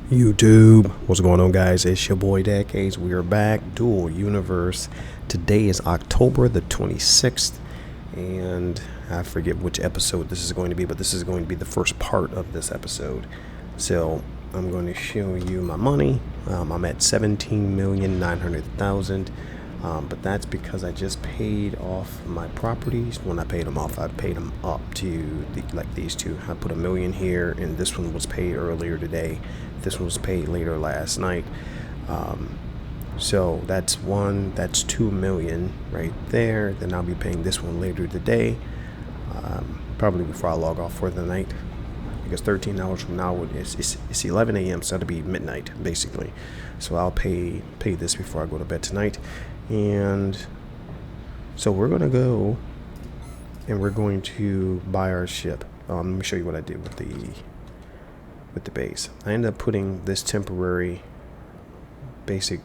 YouTube, what's going on, guys? It's your boy Decades. We are back, Dual Universe. Today is October the 26th, and I forget which episode this is going to be, but this is going to be the first part of this episode. So I'm going to show you my money. I'm at 17,900,000, but that's because I just paid off my properties. When I paid them off, I paid them up to like these two. I put $1 million here, and this one was paid earlier today. This one was paid later last night. So that's $2 million right there. Then I'll be paying this one later today, probably before I log off for the night, because 13 hours from now it's 11 a.m. so it'll be midnight basically. So I'll pay this before I go to bed tonight. And so we're gonna go and we're going to buy our ship. Let me show you what I did with the base. I ended up putting this temporary basic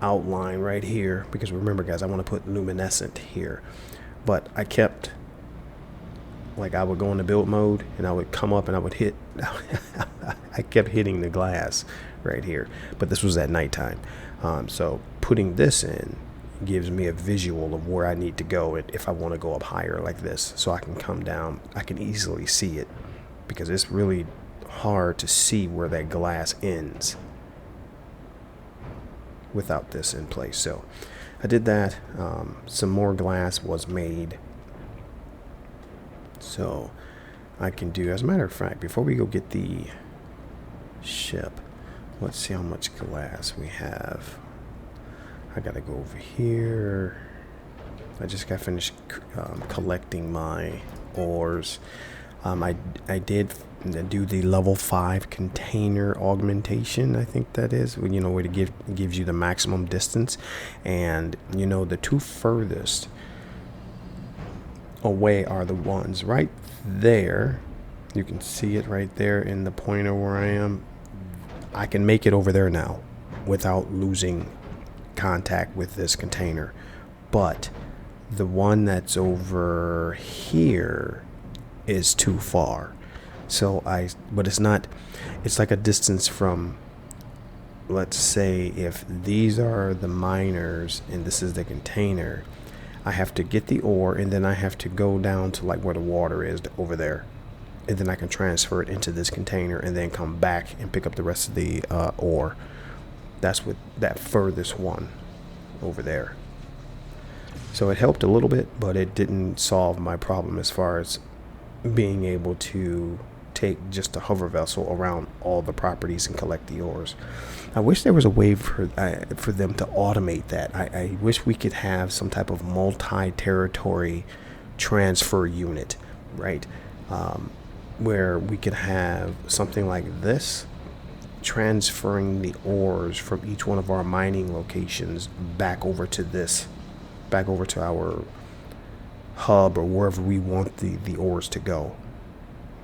outline right here, because remember, guys, I want to put luminescent here, but I kept, like, I would go into build mode and I would come up and I would hit I kept hitting the glass right here, but this was at nighttime. So putting this in gives me a visual of where I need to go, and if I want to go up higher like this, so I can come down, I can easily see it, because it's really hard to see where that glass ends without this in place. So I did that. Some more glass was made, so I can do, as a matter of fact, before we go get the ship, let's see how much glass we have. I gotta go over here. I just got finished collecting my ores. I did do the level 5 container augmentation, I think that is, you know, where it gives you the maximum distance. And you know, the two furthest away are the ones right there. You can see it right there in the pointer where I am. I can make it over there now without losing contact with this container, but the one that's over here is too far. So but it's not, it's like a distance from, let's say if these are the miners and this is the container, I have to get the ore, and then I have to go down to like where the water is over there, and then I can transfer it into this container and then come back and pick up the rest of the ore. That's with that furthest one over there. So it helped a little bit, but it didn't solve my problem as far as being able to take just a hover vessel around all the properties and collect the ores. I wish there was a way for them to automate that. I wish we could have some type of multi-territory transfer unit, right? Where we could have something like this, transferring the ores from each one of our mining locations back over to our hub, or wherever we want the ores to go.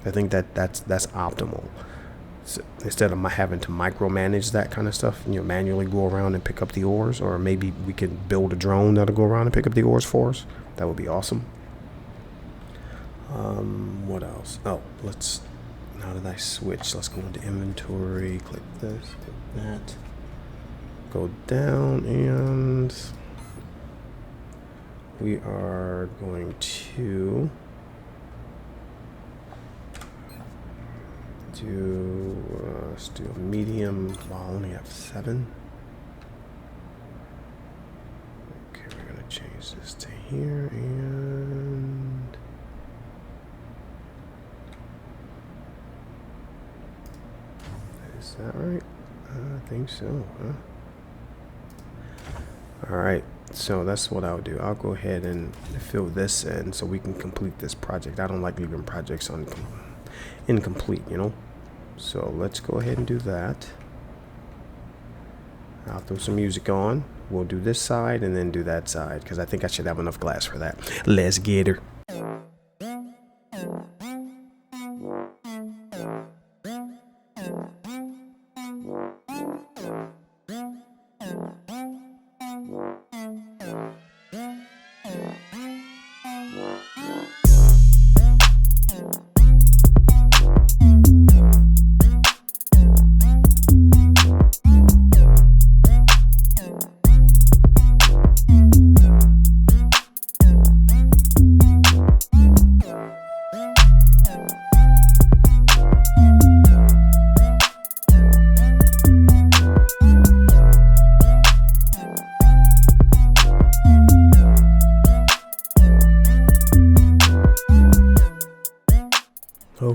I think that's optimal. So instead of having to micromanage that kind of stuff, you know, manually go around and pick up the ores, or maybe we could build a drone that'll go around and pick up the ores for us. That would be awesome. What else? Oh, now that I switch, let's go into inventory, click this, click that, go down, and we are going to let's do a medium. Well, I only have 7. Okay, we're gonna change this to here, and is that right? I think so, huh? Alright, so that's what I'll do. I'll go ahead and fill this in so we can complete this project. I don't like leaving projects incomplete, you know? So let's go ahead and do that. I'll throw some music on. We'll do this side and then do that side, because I think I should have enough glass for that. Let's get her.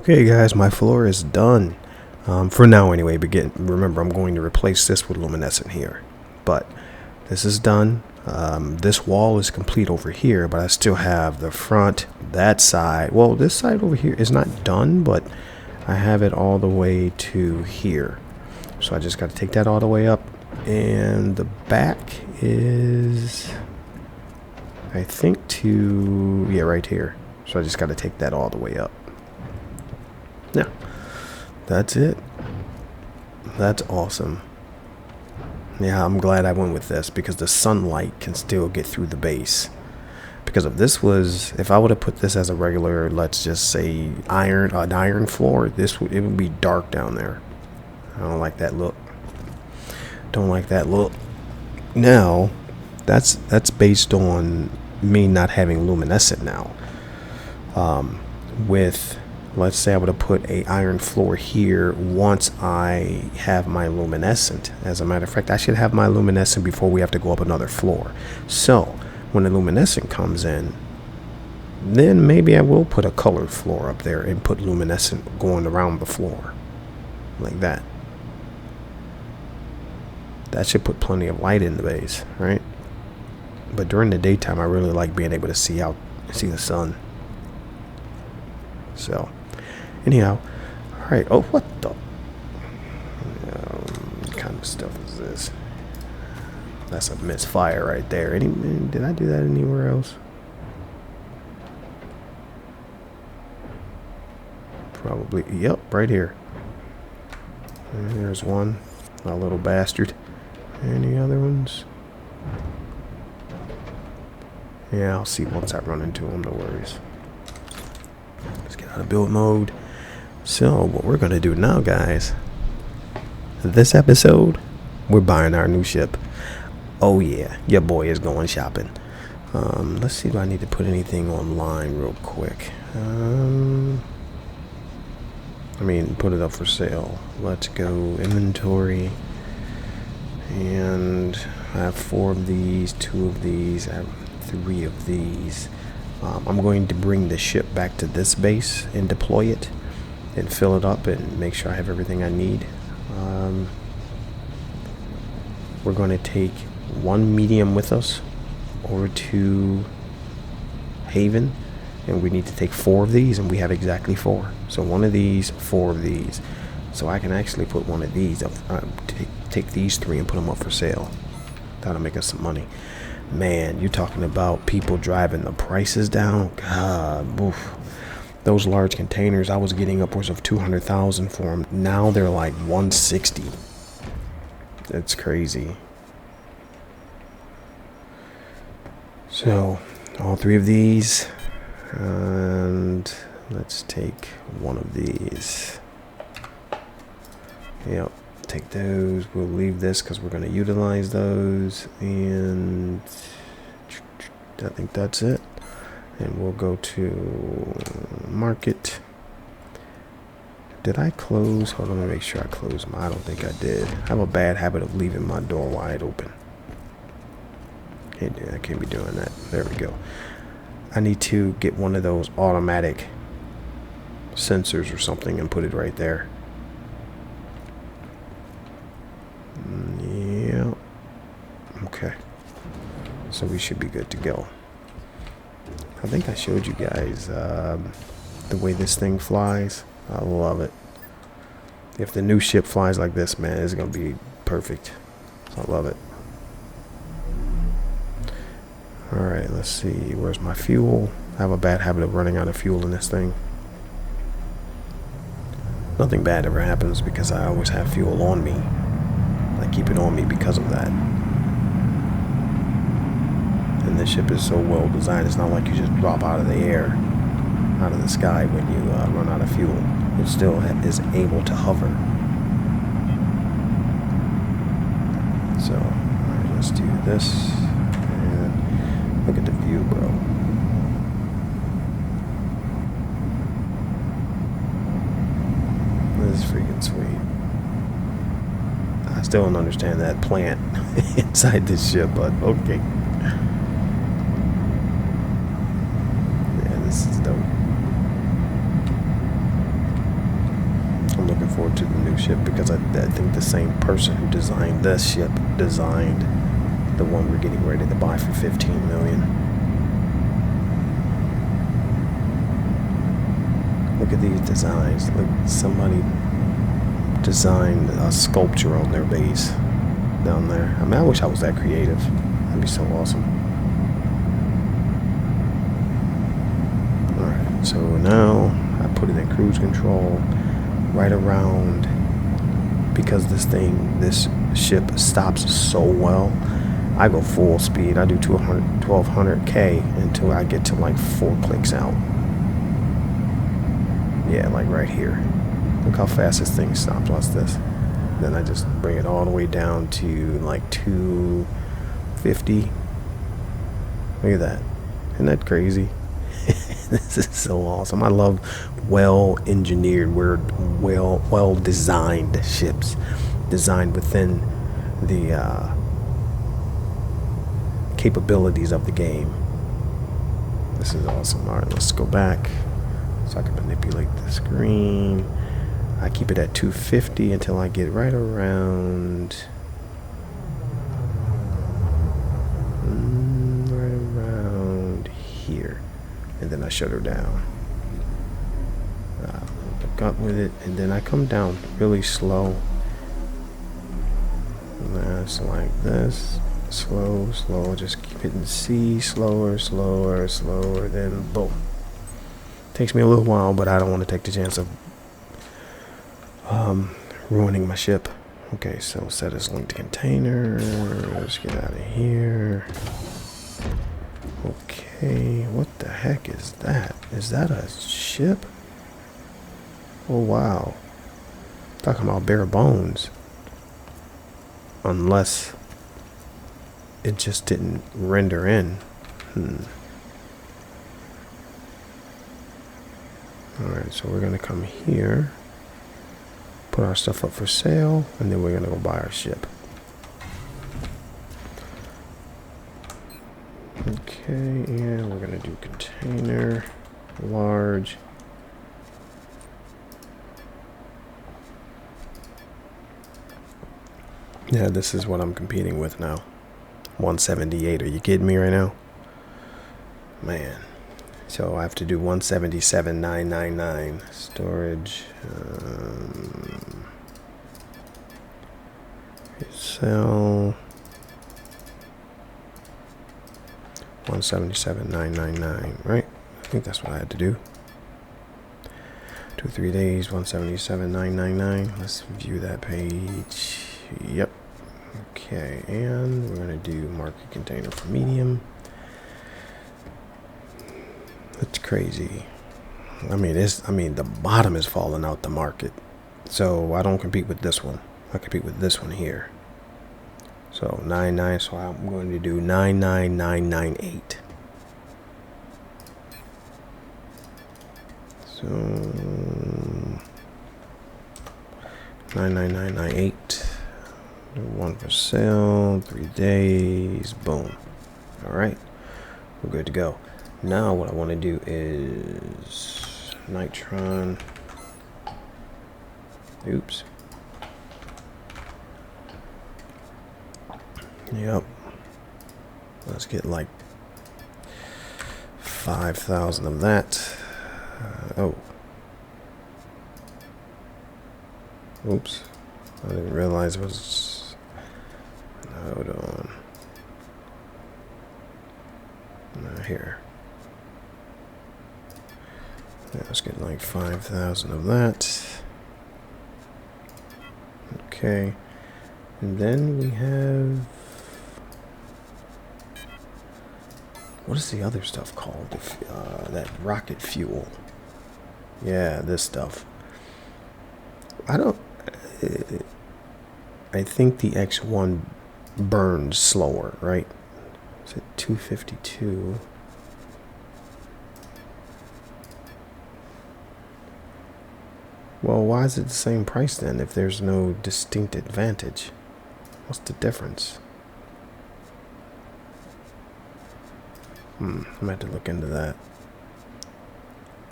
Okay guys, my floor is done. For now anyway, but remember I'm going to replace this with luminescent here. But this is done. This wall is complete over here, but I still have the front, that side. Well, this side over here is not done, but I have it all the way to here. So I just got to take that all the way up. And the back is, I think yeah, right here. So I just got to take that all the way up. Yeah, that's it. That's awesome. Yeah, I'm glad I went with this because the sunlight can still get through the base. Because if I would have put this as a regular, let's just say an iron floor, it would be dark down there. I don't like that look. Don't like that look. Now, that's based on me not having luminescent now. Let's say I would have put a iron floor here once I have my luminescent. As a matter of fact, I should have my luminescent before we have to go up another floor. So when the luminescent comes in, then maybe I will put a colored floor up there and put luminescent going around the floor like that. That should put plenty of light in the base, right? But during the daytime, I really like being able to see the sun. So anyhow, all right. Oh, what the kind of stuff is this? That's a misfire right there. Did I do that anywhere else? Probably. Yep, right here. And there's one, a little bastard. Any other ones? Yeah, I'll see once I run into them. No worries. Let's get out of build mode. So what we're gonna do now, guys, this episode, we're buying our new ship. Oh yeah, your boy is going shopping. Let's see if I need to put anything online real quick. Put it up for sale. Let's go inventory. And I have 4 of these, 2 of these, I have 3 of these. I'm going to bring the ship back to this base and deploy it and fill it up and make sure I have everything I need. We're going to take 1 medium with us over to Haven, and we need to take 4 of these, and we have exactly 4. So 1 of these, 4 of these. So I can actually put 1 of these up, take these 3 and put them up for sale. That'll make us some money. Man, you're talking about people driving the prices down. God, oof. Those large containers, I was getting upwards of 200,000 for them. Now they're like 160. That's crazy. So, all 3 of these, and let's take 1 of these. Yep, take those. We'll leave this because we're going to utilize those, and I think that's it. And we'll go to market. Did I close? Hold on, let me make sure I closed I don't think I did. I have a bad habit of leaving my door wide open. I can't be doing that. There we go. I need to get 1 of those automatic sensors or something and put it right there. Yeah. Okay. So we should be good to go. I think I showed you guys the way this thing flies. I love it. If the new ship flies like this, man, it's going to be perfect. I love it. Alright, let's see. Where's my fuel? I have a bad habit of running out of fuel in this thing. Nothing bad ever happens because I always have fuel on me. I keep it on me because of that. And this ship is so well designed, it's not like you just drop out of the air, out of the sky when you run out of fuel. It still is able to hover. So, alright, let's do this. And look at the view, bro. This is freaking sweet. I still don't understand that plant inside this ship, but okay. Yeah, this is dope. I think the same person who designed this ship designed the one we're getting ready to buy for 15 million. Look at these designs. Look, somebody designed a sculpture on their base down there. I mean, I wish I was that creative. That'd be so awesome. Alright, so now I put it in cruise control right around, because this ship stops so well. I go full speed. I do 1200K until I get to like 4 clicks out. Yeah, like right here. Look how fast this thing stops. Watch this. Then I just bring it all the way down to like 250. Look at that. Isn't that crazy? This is so awesome. I love well-engineered, well-designed ships. Designed within the capabilities of the game. This is awesome. Alright, let's go back so I can manipulate the screen. I keep it at 250 until I get right around here, and then I shut her down. Look up with it, and then I come down really slow. That's like this. Slow, just keep hitting C, slower, then boom. Takes me a little while, but I don't want to take the chance of ruining my ship. Okay, so set as linked container. Let's get out of here. Okay, what the heck is that? Is that a ship? Oh wow. Talking about bare bones. Unless it just didn't render in. Alright, so we're gonna come here, put our stuff up for sale, and then we're gonna go buy our ship. Okay, and we're gonna do container, large. Yeah, this is what I'm competing with now. 178. Are you kidding me right now? Man. So I have to do 177,999 storage. Sell 177,999, right? I think that's what I had to do. 2-3 days, 177,999. Let's view that page. Yep. Okay, and we're gonna do market container for medium. That's crazy. I mean, the bottom is falling out the market. So I don't compete with this one. I compete with this one here. So 99, so I'm going to do 99998. So 99998. One for sale, 3 days, boom. Alright, we're good to go. Now what I want to do is neutron. Oops. Yep. Let's get like 5,000 of that. Oh. Oops. I didn't realize it was. Hold on. Here. Yeah, let's get like 5,000 of that. Okay. And then we have. What is the other stuff called? That rocket fuel. Yeah, this stuff. I think the X1 burns slower, right? It's at 252. Well, why is it the same price then if there's no distinct advantage? What's the difference? I'm gonna have to look into that.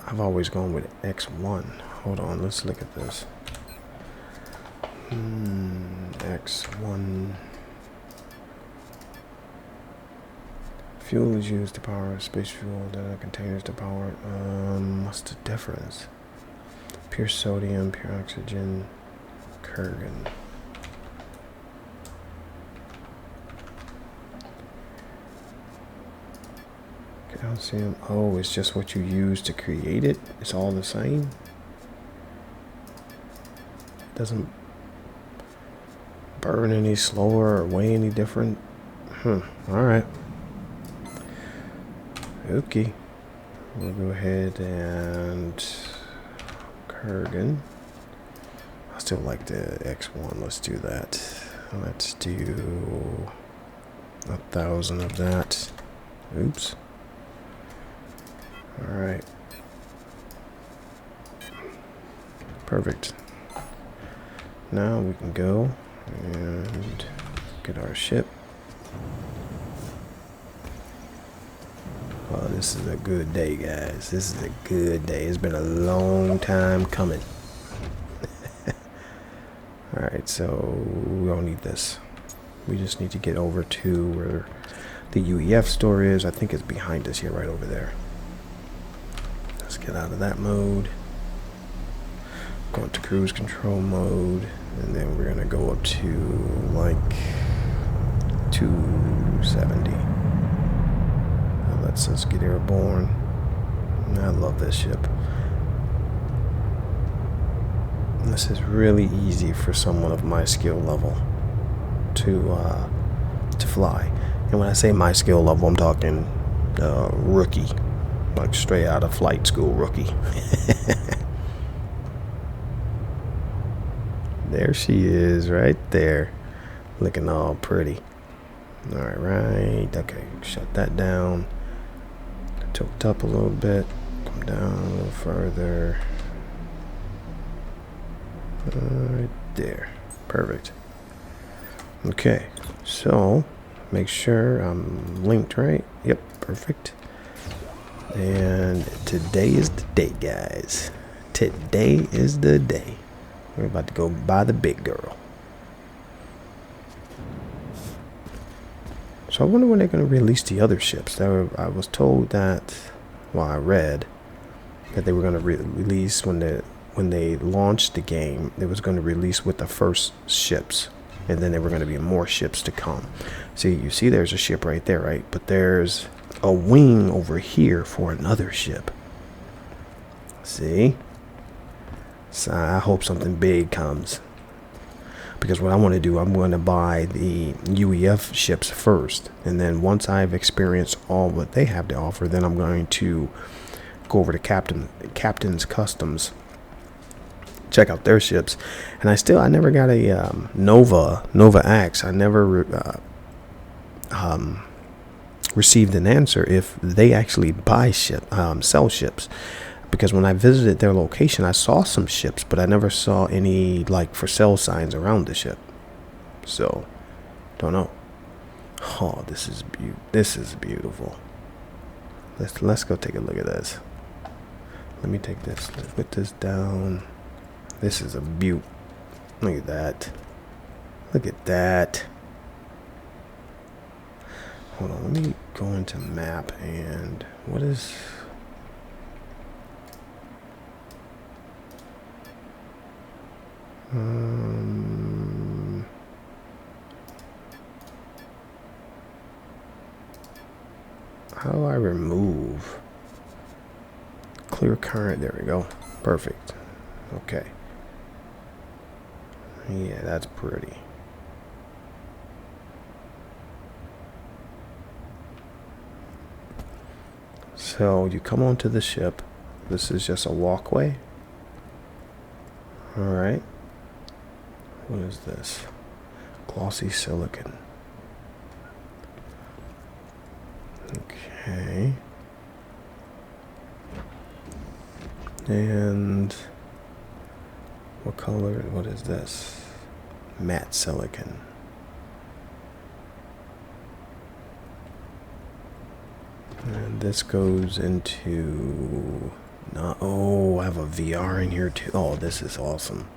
I've always gone with X1. Hold on, let's look at this. X1. Fuel is used to power space fuel. Data containers to power. What's the difference? Pure sodium, pure oxygen, Kurgan. Calcium. Oh, it's just what you use to create it. It's all the same. It doesn't burn any slower or weigh any different. All right. Okay. We'll go ahead and Kurgan. I still like the X1. Let's do that. Let's do 1,000 of that. Oops. All right. Perfect. Now we can go and get our ship. Oh, this is a good day, guys. This is a good day. It's been a long time coming. Alright, so we don't need this. We just need to get over to where the UEF store is. I think it's behind us here, right over there. Let's get out of that mode. Go into cruise control mode. And then we're going to go up to like 270. That lets us get airborne. I love this ship. This is really easy for someone of my skill level to fly. And when I say my skill level, I'm talking rookie, like straight out of flight school rookie. There she is, right there, looking all pretty. All right, okay, shut that down. Tilt up a little bit, come down a little further. Right there, perfect. Okay, so make sure I'm linked right. Yep, perfect. And today is the day, guys. Today is the day. We're about to go buy the big girl. So I wonder when they're going to release the other ships. I was told that, well, I read that they were going to release when they launched the game. They was going to release with the first ships, and then there were going to be more ships to come. See, you see, there's a ship right there, right? But there's a wing over here for another ship. See? So I hope something big comes, because what I want to do, I'm going to buy the UEF ships first, and then once I've experienced all what they have to offer, then I'm going to go over to Captain's Customs, check out their ships. And I never got a Nova X. I never received an answer if they actually buy sell ships. Because when I visited their location, I saw some ships, but I never saw any like for sale signs around the ship. So, don't know. Oh, this is beautiful. Let's go take a look at this. Let me take this. Let's put this down. This is a beaut. Look at that. Look at that. Hold on. Let me go into map and what is. How do I remove clear current? There we go. Perfect. Okay. Yeah, that's pretty. So you come onto the ship. This is just a walkway. All right. What is this? Glossy silicon. Okay. And what color? What is this? Matte silicon. And this goes into. Oh, I have a VR in here too. Oh, this is awesome.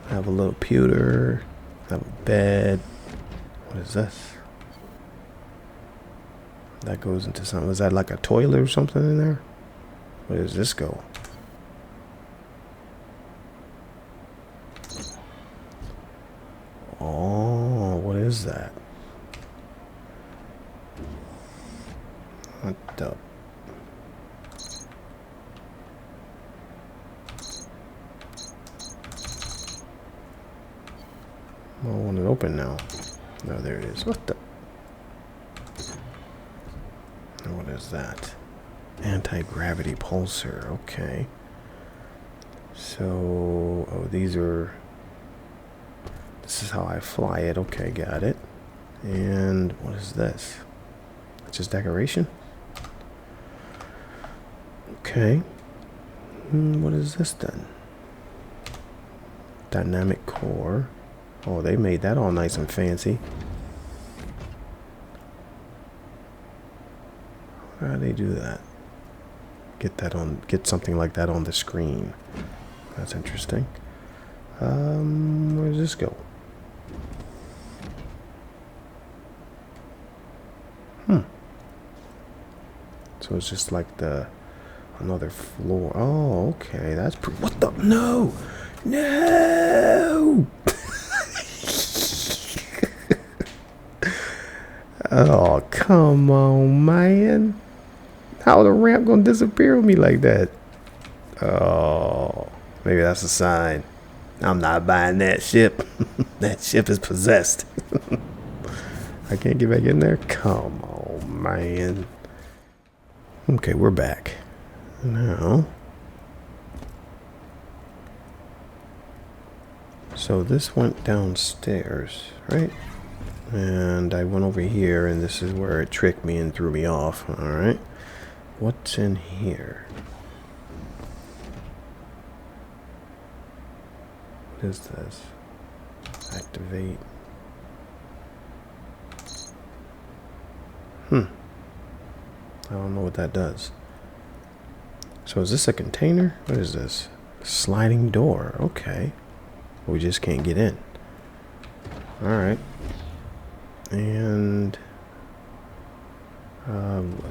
Have a little pewter. Have a bed. What is this? That goes into something. Is that like a toilet or something in there? Where does this go? Oh, what is that? What the? I want it open now. No, there it is. What the? What is that? Anti-gravity pulsar. Okay. So, oh, these are... This is how I fly it. Okay, got it. And what is this? It's just decoration? Okay. What is this then? Dynamic core. Oh, they made that all nice and fancy. How do they do that? Get something like that on the screen. That's interesting. Where does this go? So it's just like another floor. Oh, okay. That's pretty. What the? No! No! Oh, come on, man. How the ramp gonna disappear with me like that? Oh, maybe that's a sign. I'm not buying that ship. That ship is possessed. I can't get back in there? Come on, man. Okay, we're back. Now. So this went downstairs, right? And I went over here, and this is where it tricked me and threw me off. Alright. What's in here? What is this? Activate. I don't know what that does. So is this a container? What is this? Sliding door. Okay. We just can't get in. Alright. And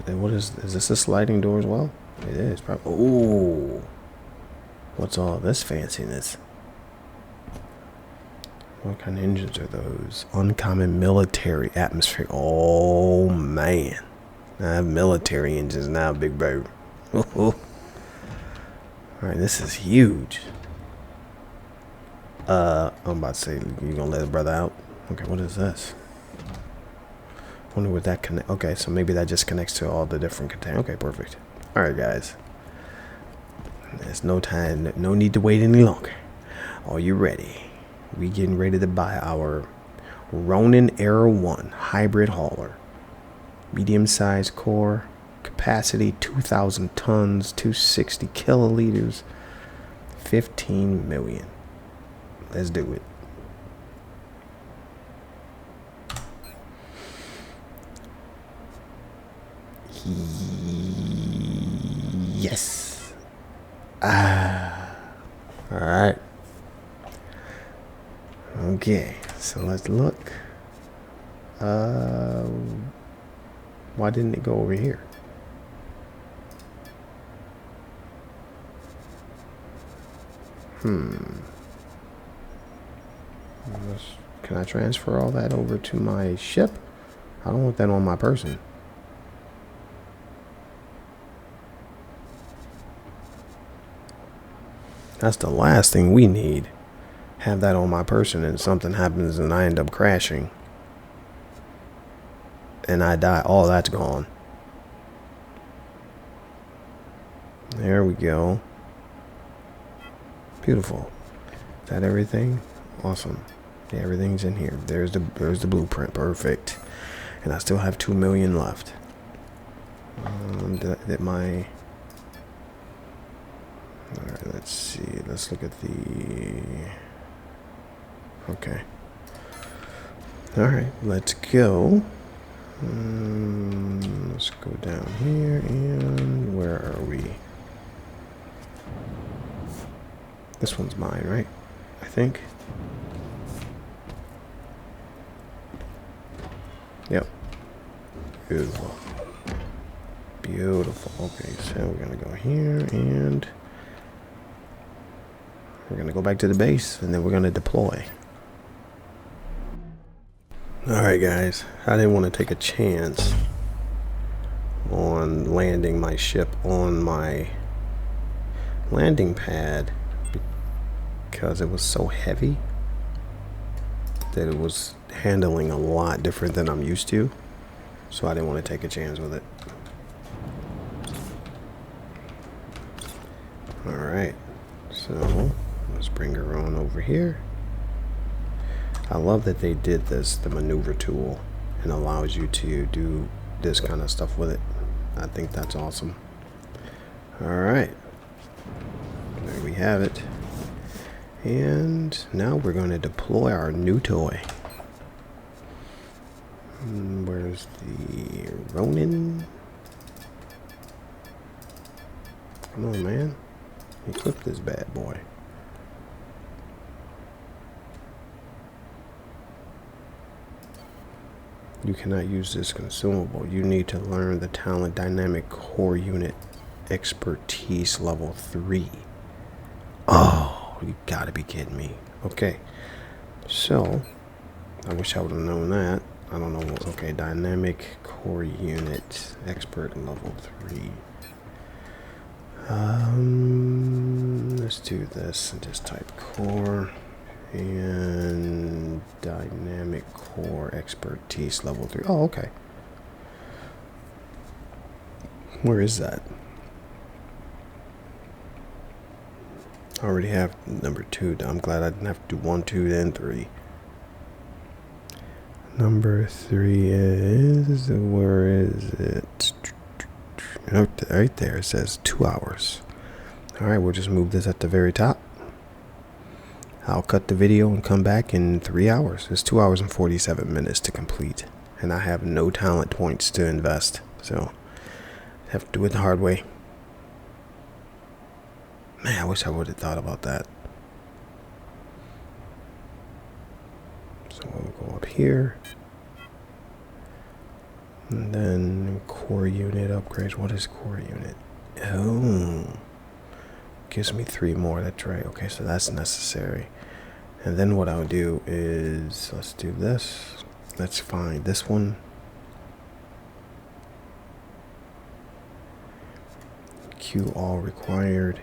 what is this a sliding door as well? It is probably. Ooh, what's all this fanciness? What kind of engines are those? Uncommon military atmosphere. Oh man, I have military engines now, big bro. All right, this is huge. I'm about to say, you gonna let the brother out? Okay, what is this? Wonder what that connect. Okay, so maybe that just connects to all the different containers. Okay, perfect. All right, guys. There's no time, no need to wait any longer. Are you ready? We getting ready to buy our Ronin Era 1 hybrid hauler. Medium-sized core, capacity 2,000 tons, 260 kiloliters, 15 million. Let's do it. Yes. All right. Okay, so let's look. Why didn't it go over here? Can I transfer all that over to my ship? I don't want that on my person. That's the last thing we need. Have that on my person and something happens and I end up crashing. And I die. All that's gone. There we go. Beautiful. Is that everything? Awesome. Yeah, everything's in here. There's the blueprint. Perfect. And I still have 2 million left. Alright, let's see. Let's look at the... Okay. Alright, let's go. Let's go down here, and where are we? This one's mine, right? I think. Yep. Beautiful. Beautiful. Okay, so we're gonna go here and we're gonna go back to the base and then we're gonna deploy. Alright guys, I didn't want to take a chance on landing my ship on my landing pad because it was so heavy that it was handling a lot different than I'm used to, so I didn't want to take a chance with it. Alright, so let's bring her on over here. I love that they did this, the maneuver tool, and allows you to do this kind of stuff with it. I think that's awesome. Alright, there we have it. And now we're going to deploy our new toy. Where's the Ronin? Come on, man. Equip this bad boy. You cannot use this consumable. You need to learn the talent dynamic core unit expertise level 3. Oh, you gotta be kidding me. Okay, so I wish I would have known that. I don't know. Okay, dynamic core unit expert level 3. Let's do this and just type core and dynamic core expertise level 3. Oh, okay. Where is that? I already have number 2. I'm glad I didn't have to do 1, 2, then 3. Number 3 is, where is it? Right there, it says 2 hours. Alright, we'll just move this at the very top. I'll cut the video and come back in 3 hours. It's 2 hours and 47 minutes to complete. And I have no talent points to invest. So, I have to do it the hard way. Man, I wish I would have thought about that. So we'll go up here. And then core unit upgrades. What is core unit? Oh. Gives me 3 more. That's right. Okay, so that's necessary. And then what I'll do is, let's do this. Let's find this one. Q all required.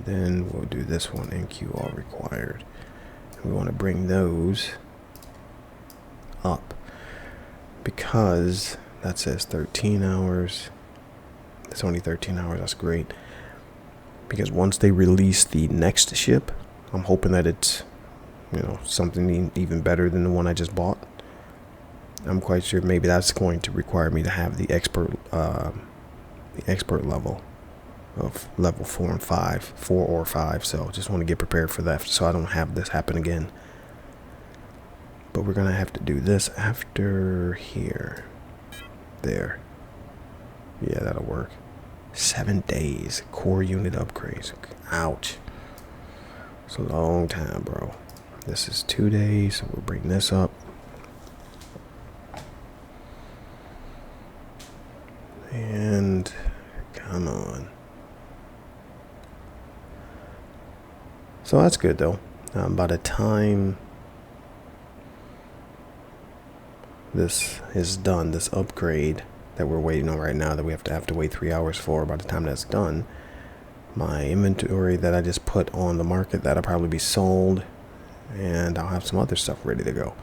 Then we'll do this one and Q all required. And we want to bring those up because that says 13 hours. It's only 13 hours. That's great. Because once they release the next ship, I'm hoping that it's, you know, something even better than the one I just bought. I'm quite sure maybe that's going to require me to have the expert level of level 4 and 5, 4 or 5. So just want to get prepared for that, so I don't have this happen again. But we're gonna have to do this after here. There. Yeah, that'll work. 7 days. Core unit upgrades. Ouch. It's a long time, bro. This is 2 days, so we'll bring this up. And come on. So that's good though. By the time this is done, this upgrade that we're waiting on right now, that we have to wait 3 hours for, by the time that's done, my inventory that I just put on the market, that'll probably be sold, and I'll have some other stuff ready to go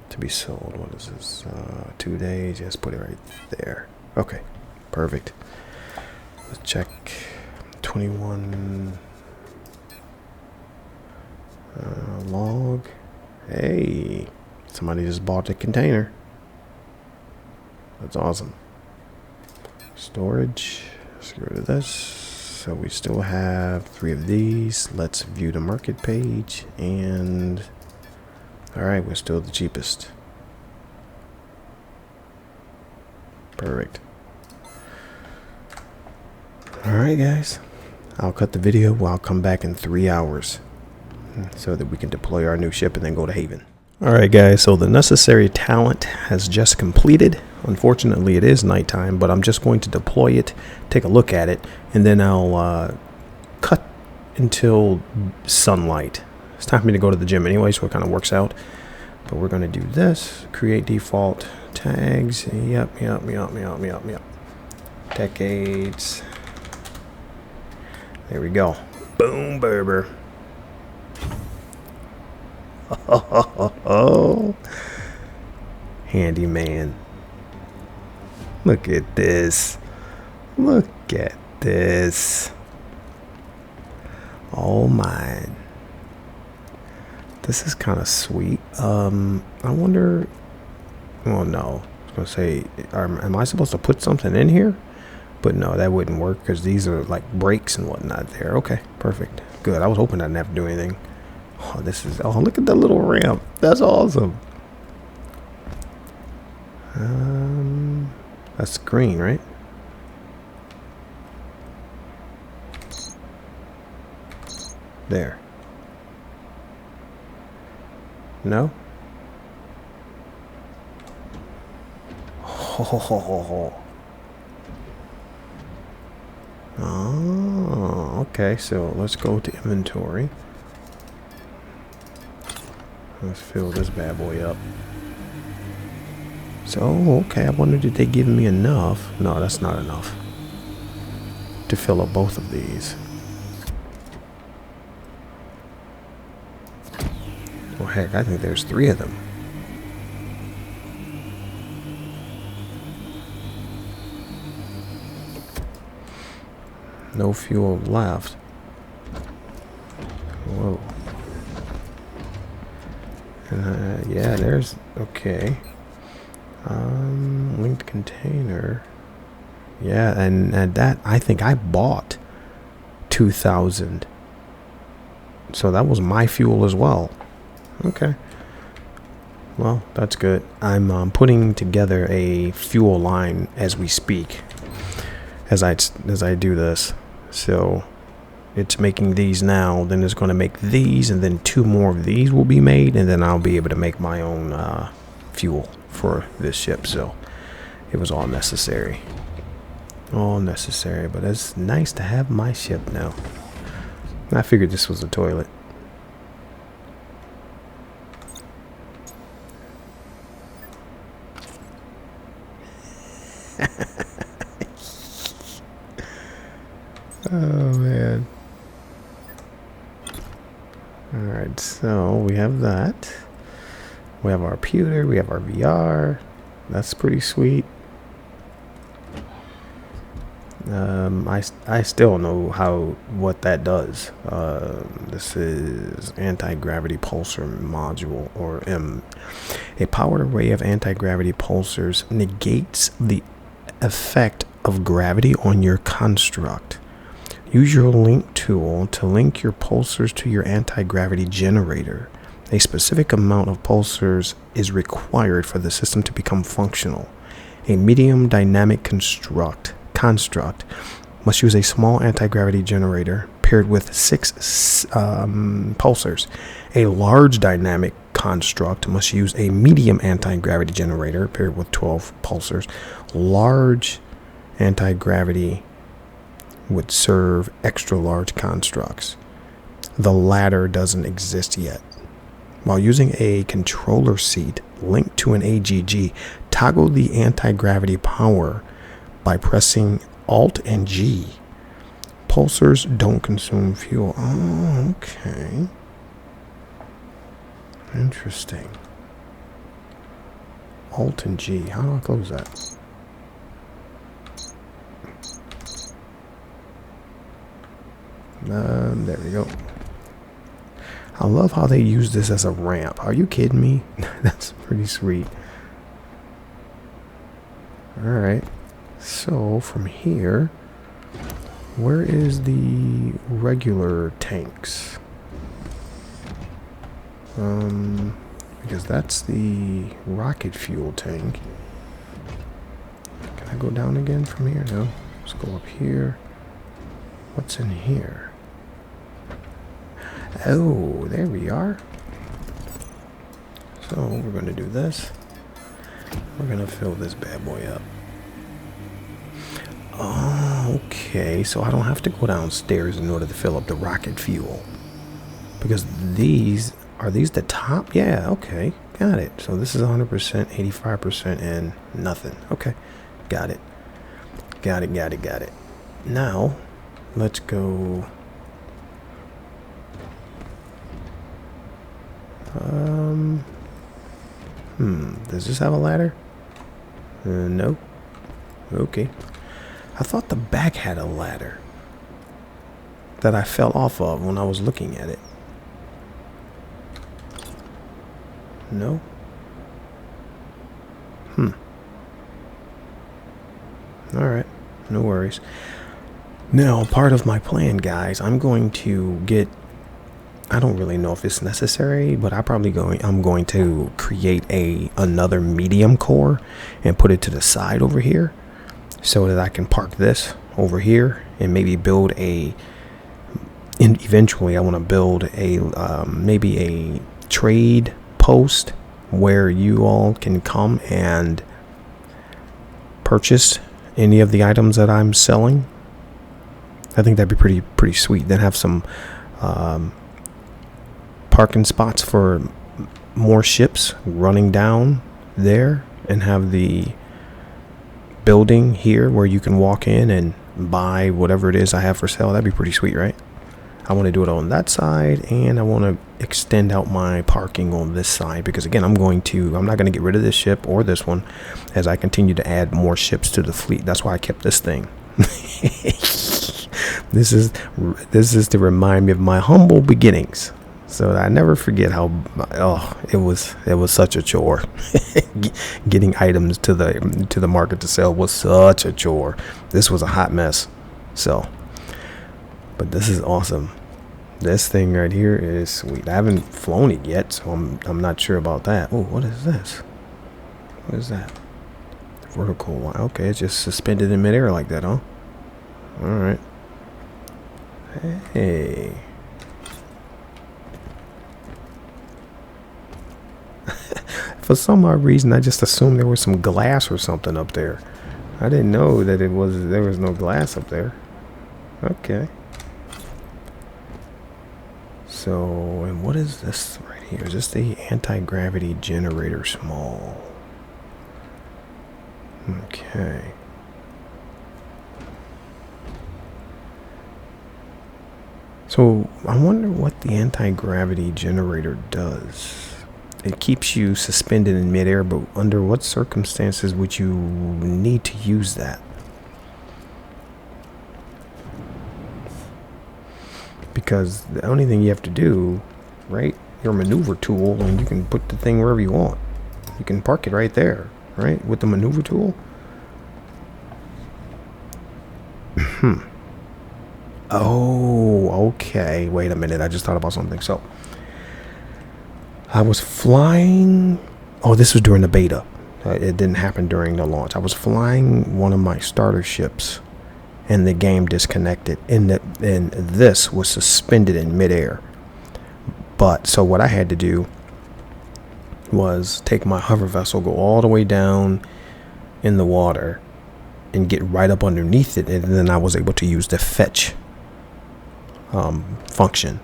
to be sold. What is this? 2 days. Just put it right there. Okay, perfect. Let's check 21 log. Hey, somebody just bought a container. That's awesome. Storage. Let's get rid of this. So we still have 3 of these. Let's view the market page. And alright, we're still the cheapest. Perfect. Alright guys, I'll cut the video. I'll come back in 3 hours. so that we can deploy our new ship and then go to Haven. Alright guys, so the necessary talent has just completed. Unfortunately it is nighttime, but I'm just going to deploy it, take a look at it, and then I'll cut until sunlight. It's time for me to go to the gym anyway, so it kind of works out. But we're going to do this, create default tags, yep. Decades. There we go. Boom, Berber. Oh, handyman. Look at this. Look at this. Oh my. This is kind of sweet. I wonder. Well, no. I was gonna say, am I supposed to put something in here? But no, that wouldn't work because these are like brakes and whatnot there. Okay, perfect. Good. I was hoping I didn't have to do anything. Oh, this is. Oh, look at that little ramp. That's awesome. That's green, right? There. No? Oh, okay. So let's go to inventory. Let's fill this bad boy up. So, okay, I wondered, did they give me enough? No, that's not enough to fill up both of these. Well, heck, I think there's 3 of them. No fuel left. Whoa. Yeah, there's, okay. Linked container. Yeah, and that, I think I bought 2,000. So that was my fuel as well. Okay. Well, that's good. I'm putting together a fuel line as we speak. As I do this. So it's making these now, then it's going to make these, and then 2 more of these will be made, and then I'll be able to make my own fuel for this ship. So it was all necessary. All necessary, but it's nice to have my ship now. I figured this was a toilet. Oh man. Alright, so we have that. We have our pewter, we have our VR. That's pretty sweet. I still know what that does. This is anti-gravity pulsar module, or a powered array of anti-gravity pulsars negates the effect of gravity on your construct. Use your link tool to link your pulsars to your anti-gravity generator. A specific amount of pulsars is required for the system to become functional. A medium dynamic construct must use a small anti-gravity generator paired with 6 pulsars. A large dynamic construct must use a medium anti-gravity generator paired with 12 pulsars. Large anti-gravity would serve extra large constructs. The latter doesn't exist yet. While using a controller seat linked to an AGG, toggle the anti-gravity power by pressing Alt and G. Pulsars don't consume fuel. Oh, okay. Interesting. Alt and G. How do I close that? There we go. I love how they use this as a ramp. Are you kidding me? That's pretty sweet. Alright. So, from here, where is the regular tanks? Because that's the rocket fuel tank. Can I go down again from here? No. Let's go up here. What's in here? Oh, there we are. So we're going to do this. We're going to fill this bad boy up. Oh, okay. So I don't have to go downstairs in order to fill up the rocket fuel. Because these, are these the top? Yeah, okay. Got it. So this is 100%, 85%, and nothing. Okay. Got it. Got it, got it, got it. Now, let's go. Does this have a ladder? No. Okay. I thought the back had a ladder that I fell off of when I was looking at it. No. Alright, no worries. Now, part of my plan, guys, I'm going to get, I don't really know if it's necessary, but I'm going to create another medium core and put it to the side over here so that I can park this over here and maybe build eventually I want to build maybe a trade post where you all can come and purchase any of the items that I'm selling. I think that'd be pretty sweet. Then have some parking spots for more ships running down there, and have the building here where you can walk in and buy whatever it is I have for sale. That'd be pretty sweet, right? I want to do it on that side, and I want to extend out my parking on this side because, again, I'm not going to get rid of this ship or this one as I continue to add more ships to the fleet. That's why I kept this thing. This is to remind me of my humble beginnings, so that I never forget how it was such a chore. Getting items to the market to sell was such a chore. This was a hot mess. So, but this is awesome. This thing right here is sweet. I haven't flown it yet, so I'm not sure about that. Oh, what is this? What is that? Vertical line. Okay, it's just suspended in midair like that, huh? All right. Hey. For some odd reason, I just assumed there was some glass or something up there. I didn't know that there was no glass up there. Okay. So, and what is this right here? Is this the anti-gravity generator small? Okay. So, I wonder what the anti-gravity generator does. It keeps you suspended in midair, but under what circumstances would you need to use that? Because the only thing you have to do, right, your maneuver tool, and you can put the thing wherever you want. You can park it right there, right, with the maneuver tool. Oh, okay. Wait a minute. I just thought about something. So, I was flying. Oh, this was during the beta. It didn't happen during the launch. I was flying one of my starter ships, and the game disconnected, and this was suspended in midair. But so what I had to do was take my hover vessel, go all the way down in the water, and get right up underneath it, and then I was able to use the fetch function.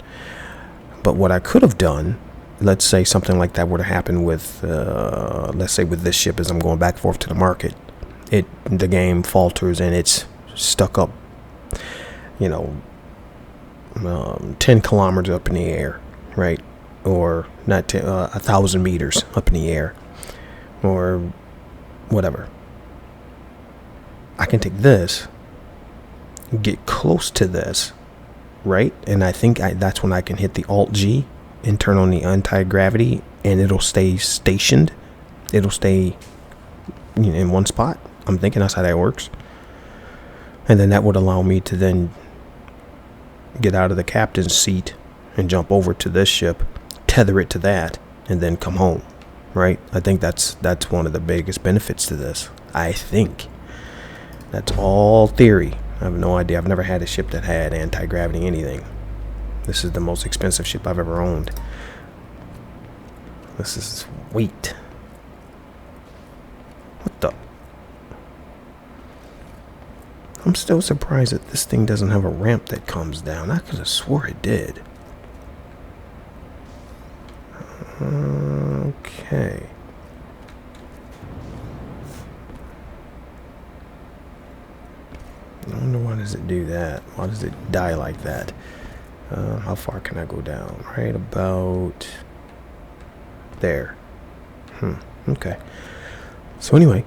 But what I could have done, let's say something like that were to happen with, let's say with this ship as I'm going back and forth to the market, the game falters and it's stuck up, 10 kilometers up in the air, right? Or not 1,000 meters up in the air, or whatever. I can take this, get close to this, right? And I think that's when I can hit the Alt-G and turn on the anti-gravity, and it'll stay stationed. It'll stay in one spot. I'm thinking that's how that works. And then that would allow me to then get out of the captain's seat and jump over to this ship, tether it to that, and then come home, right? I think that's one of the biggest benefits to this. I think. That's all theory. I have no idea. I've never had a ship that had anti-gravity anything. This is the most expensive ship I've ever owned. This is sweet. What the? I'm still surprised that this thing doesn't have a ramp that comes down. I could have swore it did. Okay. I wonder why does it do that? Why does it die like that? How far can I go down? Right about there. Okay. So anyway,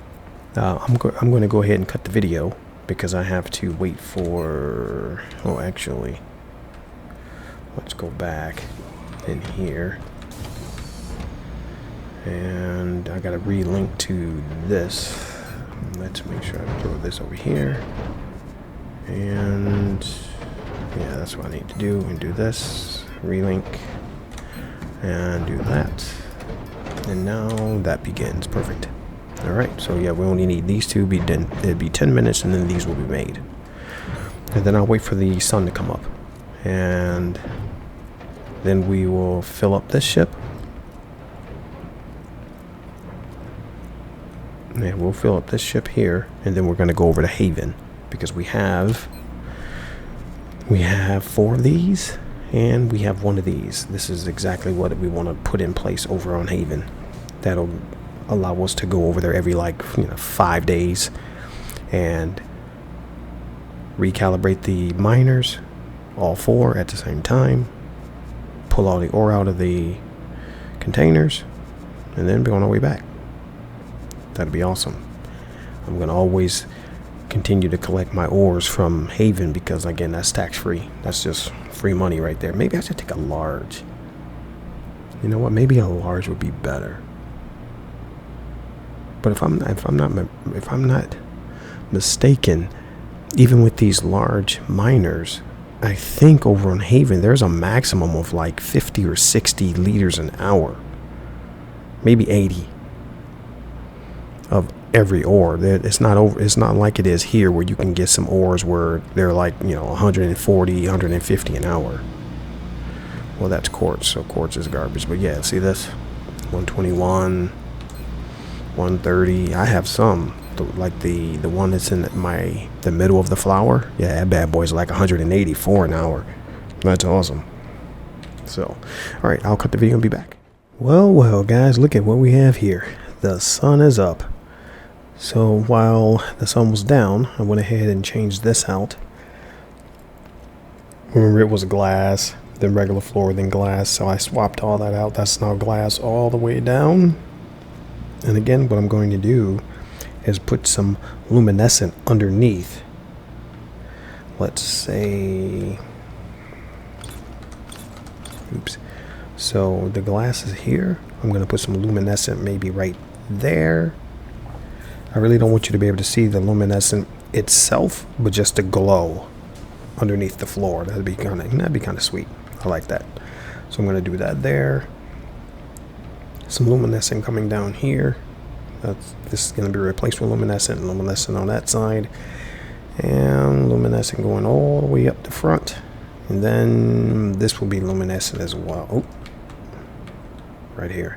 I'm going to go ahead and cut the video because I have to wait for. Oh, actually, let's go back in here, and I got to relink to this. Let's make sure I throw this over here. And yeah, that's what I need to do. And do this, relink, and do that. And now that begins. Perfect. All right. So yeah, we only need these two. Be done. It'd be 10 minutes, and then these will be made. And then I'll wait for the sun to come up, and then we will fill up this ship. Yeah, we'll fill up this ship here, and then we're going to go over to Haven. Because we have 4 of these, and we have 1 of these. This is exactly what we want to put in place over on Haven. That'll allow us to go over there every 5 days and recalibrate the miners, all 4 at the same time, pull all the ore out of the containers, and then be on our way back. That'd be awesome. I'm gonna always continue to collect my ores from Haven because, again, that's tax-free. That's just free money right there. Maybe I should take a large. You know what? Maybe a large would be better. But if I'm not mistaken, even with these large miners, I think over on Haven there's a maximum of like 50 or 60 liters an hour, maybe 80 of every ore. It's not like it is here where you can get some ores where they're like 140, 150 an hour. Well, that's quartz, so quartz is garbage. But yeah, see this 121, 130. I have some like the one that's in the middle of the flower. Yeah, that bad boy's like 184 an hour. That's awesome. So all right, I'll cut the video and be back. Well guys, look at what we have here. The sun is up. So while the sun was down, I went ahead and changed this out. Remember, it was glass, then regular floor, then glass. So I swapped all that out. That's now glass all the way down. And again, what I'm going to do is put some luminescent underneath. Let's say, oops. So the glass is here. I'm going to put some luminescent maybe right there. I really don't want you to be able to see the luminescent itself, but just the glow underneath the floor. That'd be kind of sweet. I like that. So I'm going to do that there. Some luminescent coming down here. This is going to be replaced with luminescent on that side, and luminescent going all the way up the front, and then this will be luminescent as well. Oh, right here.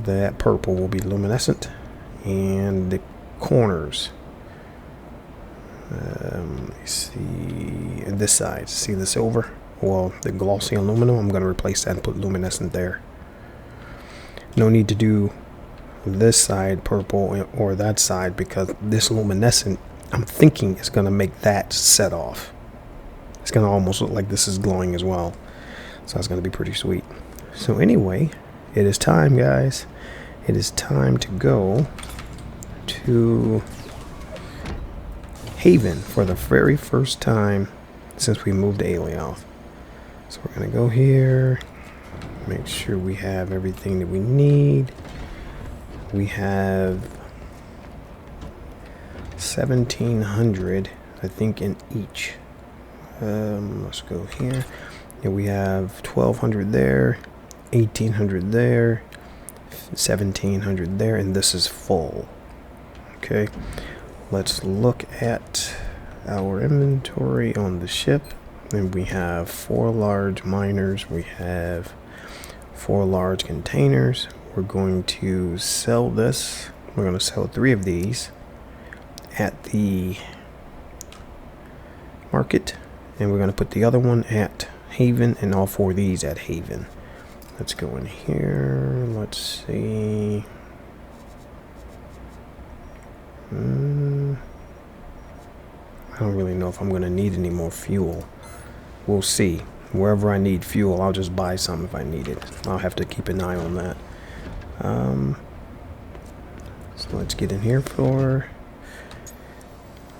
That purple will be luminescent. And the corners, let me see, this side, see the silver, well, the glossy aluminum, I'm going to replace that and put luminescent there. No need to do this side purple or that side, because this luminescent, I'm thinking, is going to make that set off. It's going to almost look like this is glowing as well, so that's going to be pretty sweet. So anyway, it is time, guys. It is time to go to Haven for the very first time since we moved to Alioth. So we're going to go here, make sure we have everything that we need. We have 1,700, I think, in each. Let's go here. Yeah, we have 1,200 there, 1,800 there, 1,700 there, and this is full. Okay, let's look at our inventory on the ship. Then we have 4 large miners. We have 4 large containers. We're going to sell this. We're going to sell 3 of these at the market. And we're going to put the other one at Haven and all 4 of these at Haven. Let's go in here. Let's see. I don't really know if I'm going to need any more fuel. We'll see. Wherever I need fuel, I'll just buy some if I need it. I'll have to keep an eye on that. So let's get in here for...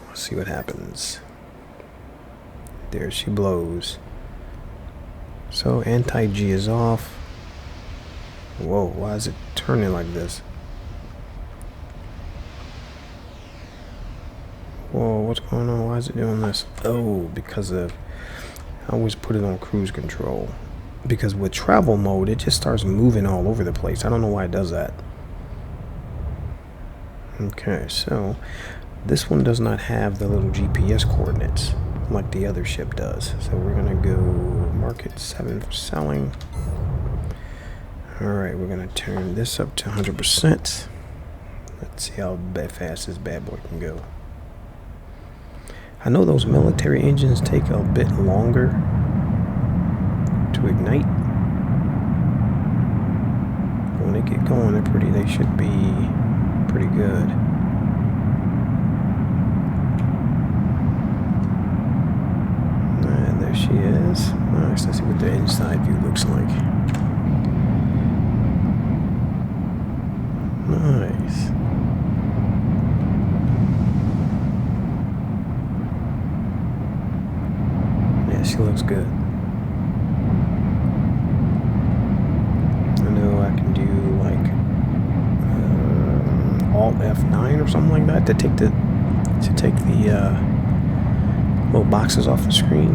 Let's see what happens. There she blows. So anti-G is off. Whoa, why is it turning like this? Whoa, what's going on? Why is it doing this? Oh, because of... I always put it on cruise control. Because with travel mode, it just starts moving all over the place. I don't know why it does that. Okay, so this one does not have the little GPS coordinates like the other ship does. So we're going to go market 7 for selling. Alright, we're going to turn this up to 100%. Let's see how fast this bad boy can go. I know those military engines take a bit longer to ignite. When they get going, they should be pretty good. And there she is. Nice. Let's see what the inside view looks like. Nice. Yeah, she looks good. I know I can do like Alt F9 or something like that to take the little boxes off the screen.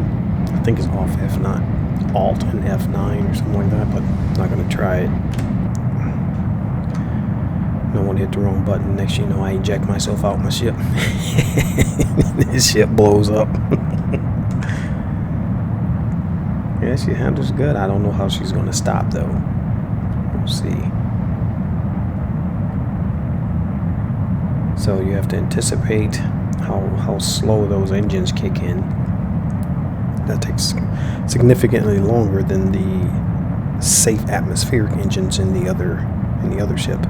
I think it's off F9, Alt and F9 or something like that, but I'm not gonna try it. No one hit the wrong button. Next you know, I eject myself out my ship. This ship blows up. Yeah, she handles good. I don't know how she's gonna stop though. We'll see. So you have to anticipate how slow those engines kick in. That takes significantly longer than the safe atmospheric engines in the other ship.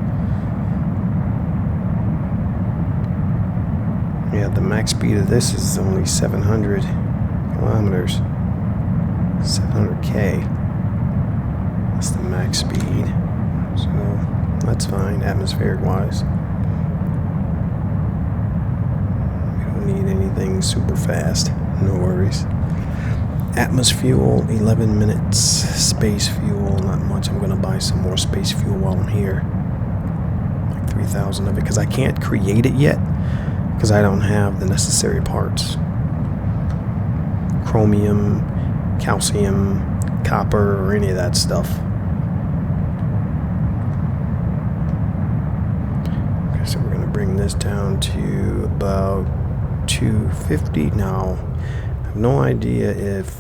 Yeah, the max speed of this is only 700 kilometers. 700k. That's the max speed. So that's fine, atmospheric wise. We don't need anything super fast. No worries. Atmos fuel, 11 minutes. Space fuel, not much. I'm gonna buy some more space fuel while I'm here. Like 3,000 of it, because I can't create it yet. Because I don't have the necessary parts. Chromium, calcium, copper, or any of that stuff. Okay, so we're going to bring this down to about 250. Now, I have no idea if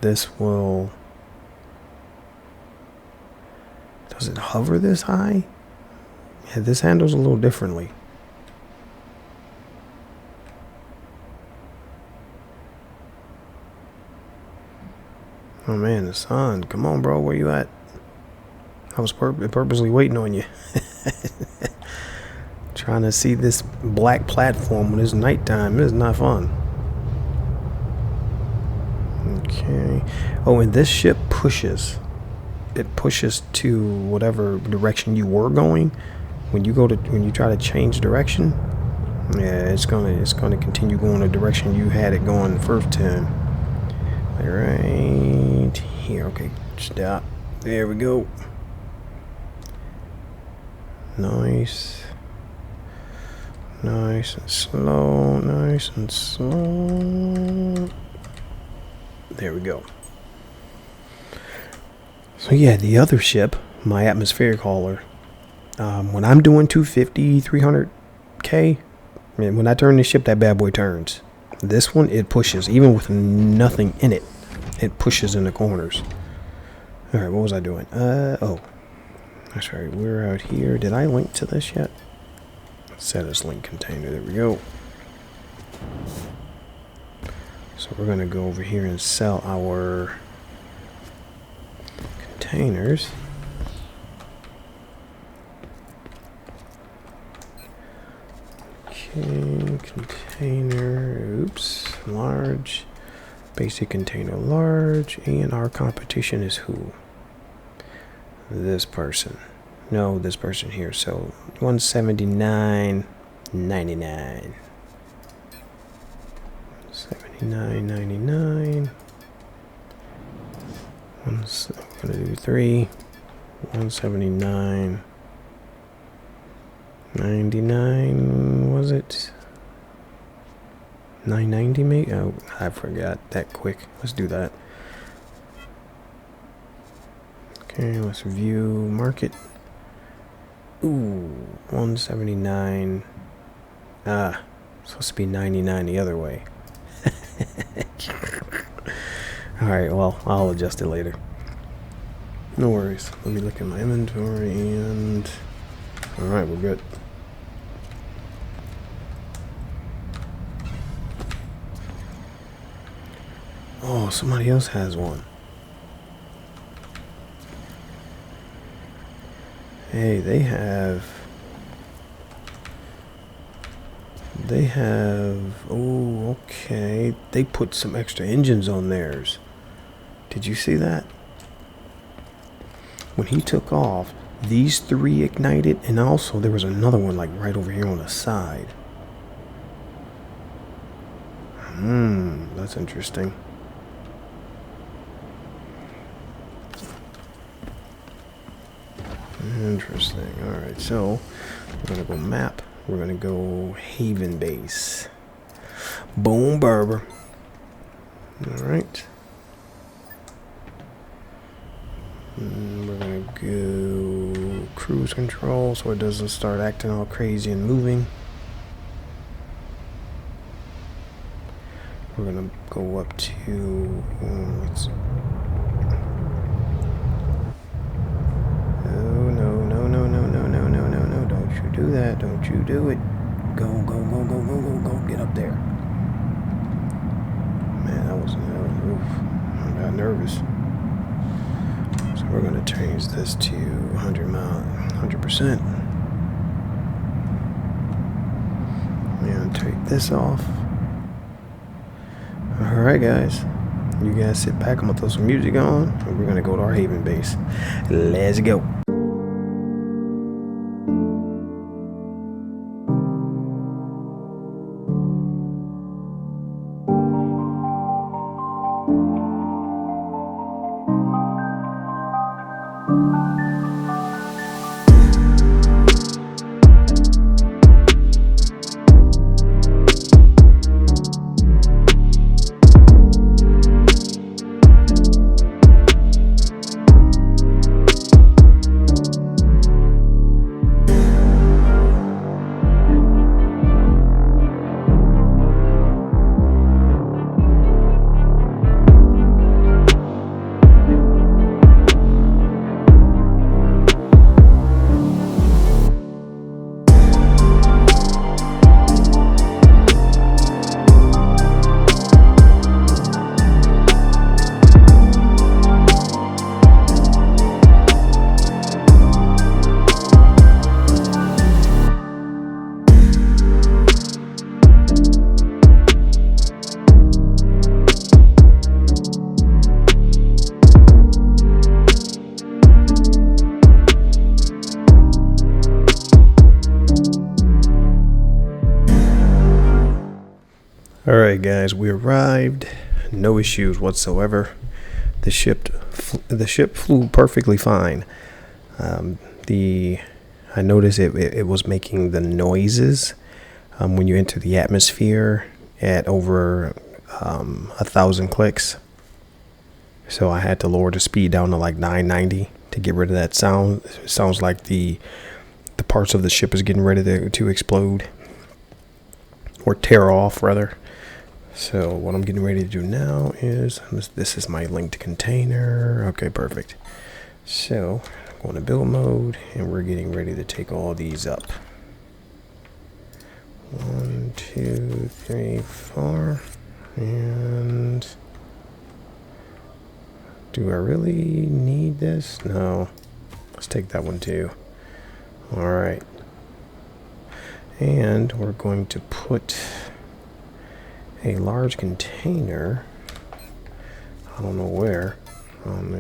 this will... Does it hover this high? Yeah, this handles a little differently. Oh man, the sun. Come on, bro. Where you at? I was purposely waiting on you. Trying to see this black platform when it's nighttime. It's not fun. Okay. Oh, and this ship pushes. It pushes to whatever direction you were going. When you try to change direction, yeah, it's gonna continue going the direction you had it going the first time. Right here. Okay, stop. There we go. Nice. Nice and slow. Nice and slow. There we go. So yeah, the other ship, my atmospheric hauler. When I'm doing 250, 300k, man, when I turn the ship, that bad boy turns. This one, it pushes. Even with nothing in it, it pushes in the corners. Alright, what was I doing? Oh. That's right, we're out here. Did I link to this yet? Status link container. There we go. So we're going to go over here and sell our containers. Okay, container, oops, large, basic container large, and our competition is who? This person. No, this person here. So 179.99. 79.99. I'm gonna do 3. 179.99. Was it 990? Maybe. Oh, I forgot that quick. Let's do that. Okay, let's view market. Ooh, 179. Ah, supposed to be 99 the other way. Alright, well, I'll adjust it later. No worries. Let me look at my inventory and... Alright, we're good. Oh, somebody else has one. Hey, they have, oh, okay. They put some extra engines on theirs. Did you see that? When he took off, these 3 ignited, and also there was another one like right over here on the side. That's interesting. Interesting. Alright, so we're gonna go map. We're gonna go Haven Base. Boom, Berber. Alright. We're gonna go cruise control so it doesn't start acting all crazy and moving. We're gonna go up to let's do that. Don't you do it. Go, go, go, go, go, go, go. Get up there. Man, that was oof. I got nervous. So we're going to change this to 100%. And take this off. Alright, guys. You guys sit back. I'm going to throw some music on. And we're going to go to our Haven base. Let's go. Alright guys, we arrived. No issues whatsoever. The ship flew perfectly fine. I noticed it was making the noises when you enter the atmosphere at over 1,000 clicks. So I had to lower the speed down to like 990 to get rid of that sound. It sounds like the parts of the ship is getting ready to explode or tear off rather. So what I'm getting ready to do now is, this is my linked container. Okay, perfect. So I'm going to build mode, and we're getting ready to take all these up. 1, 2, 3, 4, and do I really need this? No. Let's take that one too. All right. And we're going to put a large container. I don't know where. I don't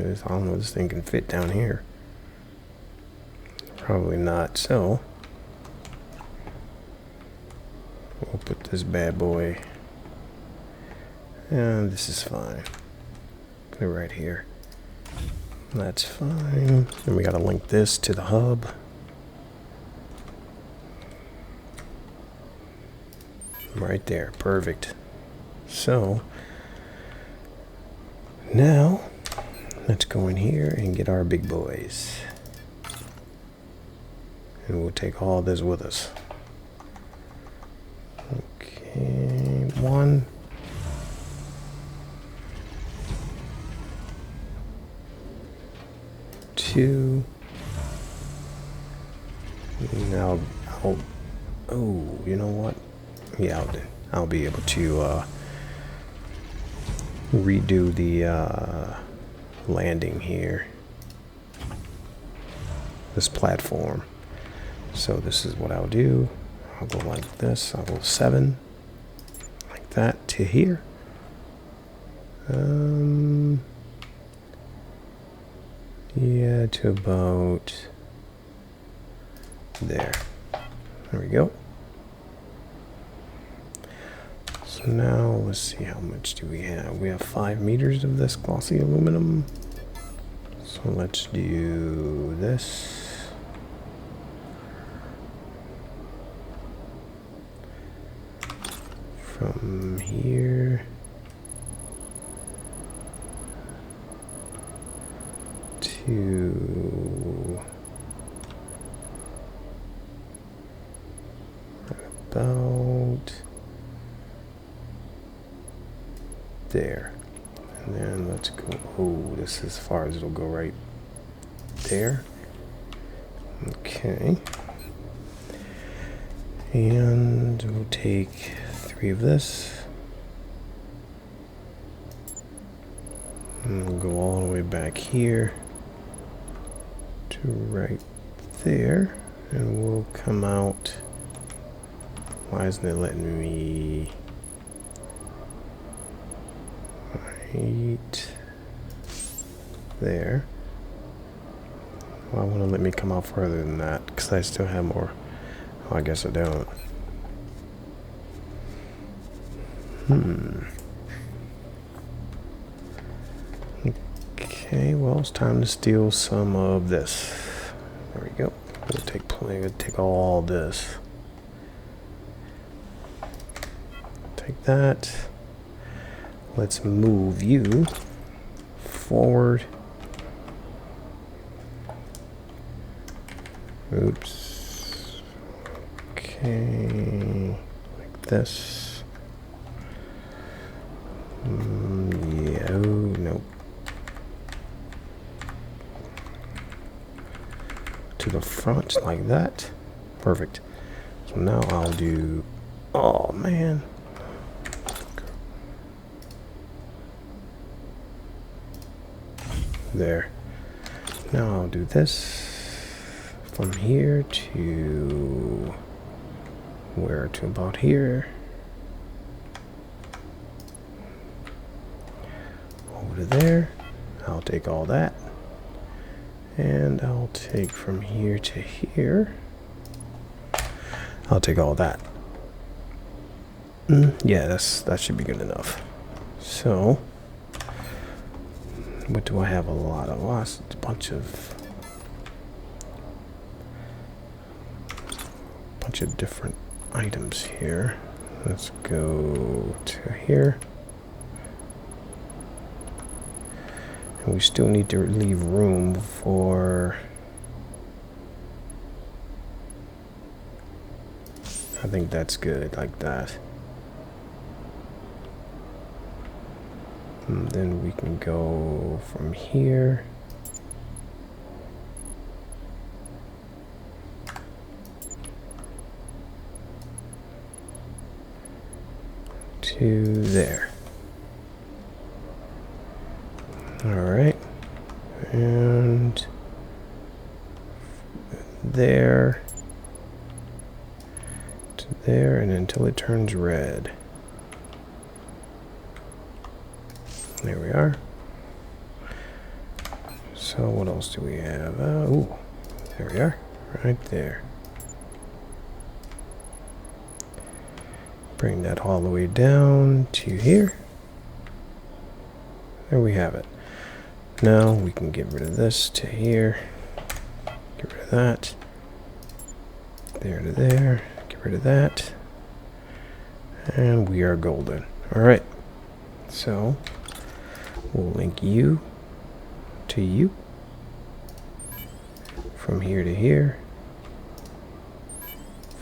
know if this thing can fit down here. Probably not. So we'll put this bad boy. And this is fine. Put it right here. That's fine. And we gotta link this to the hub. Right there. Perfect. So now let's go in here and get our big boys. And we'll take all this with us. Okay, 1. Two. Now, oh, you know what? Yeah, I'll be able to redo the landing here. This platform. So this is what I'll do. I'll go like this. I'll go 7, like that to here. Yeah, to about there. There we go. So now let's see, how much do we have? We have 5 meters of this glossy aluminum. So let's do this. From here to about there. And then let's go, oh, this is as far as it'll go, right there. Okay. And we'll take 3 of this. And we'll go all the way back here to right there. And we'll come out. Why isn't it letting me? Right there. Well, I want to let me come out further than that because I still have more. Oh, I guess I don't. Okay, well, it's time to steal some of this. There we go. We'll take plenty. We'll take all this. Take that. Let's move you forward. Oops. Okay, like this. Yeah, oh, no. To the front, like that. Perfect. So now I'll do, oh man. There. Now I'll do this. From here to where? To about here. Over to there. I'll take all that. And I'll take from here to here. I'll take all that. Yeah, that should be good enough. So, what do I have a lot of? Lost a bunch of different items here. Let's go to here. And we still need to leave room for, I think that's good, like that. And then we can go from here to there. All right, and there to there, and until it turns red. There we are. So what else do we have? Ooh, there we are, right there. Bring that all the way down to here. There we have it. Now we can get rid of this to here. Get rid of that. There to there. Get rid of that. And we are golden. All right. So we'll link you to you. From here to here.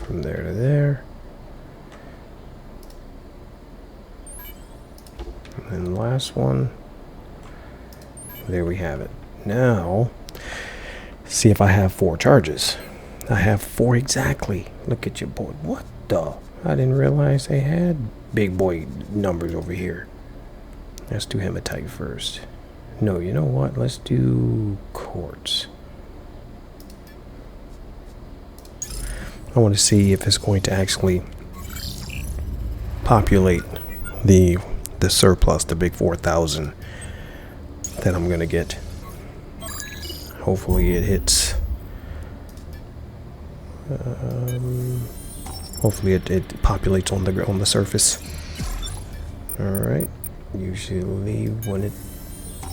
From there to there. And then the last one. There we have it. Now, see if I have 4 charges. I have 4 exactly. Look at your boy. What the? I didn't realize they had big boy numbers over here. Let's do hematite first. No, you know what? Let's do quartz. I want to see if it's going to actually populate the surplus, the big 4,000 that I'm gonna get. Hopefully it hits. Hopefully it populates on the surface. All right. Usually when it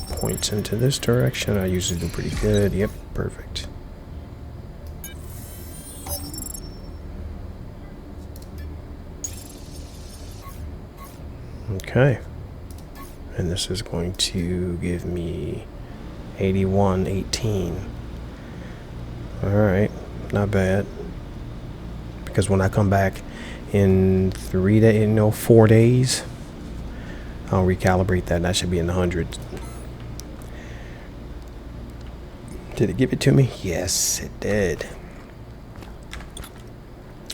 points into this direction, I usually do pretty good. Yep, perfect. Okay. And this is going to give me 8118. Alright, not bad. Because when I come back in 4 days, I'll recalibrate that. That should be in the hundreds. Did it give it to me? Yes, it did.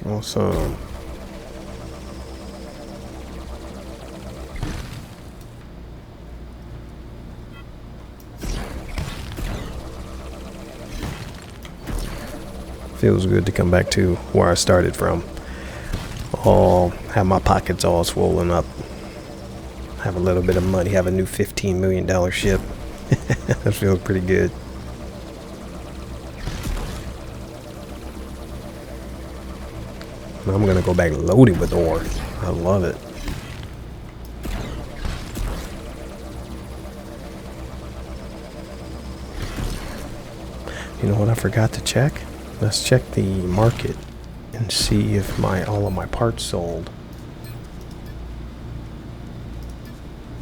Awesome. Feels good to come back to where I started from. Have my pockets all swollen up. Have a little bit of money. Have a new $15 million ship. That feels pretty good. I'm gonna go back loaded with ore. I love it. You know what I forgot to check? Let's check the market and see if all of my parts sold.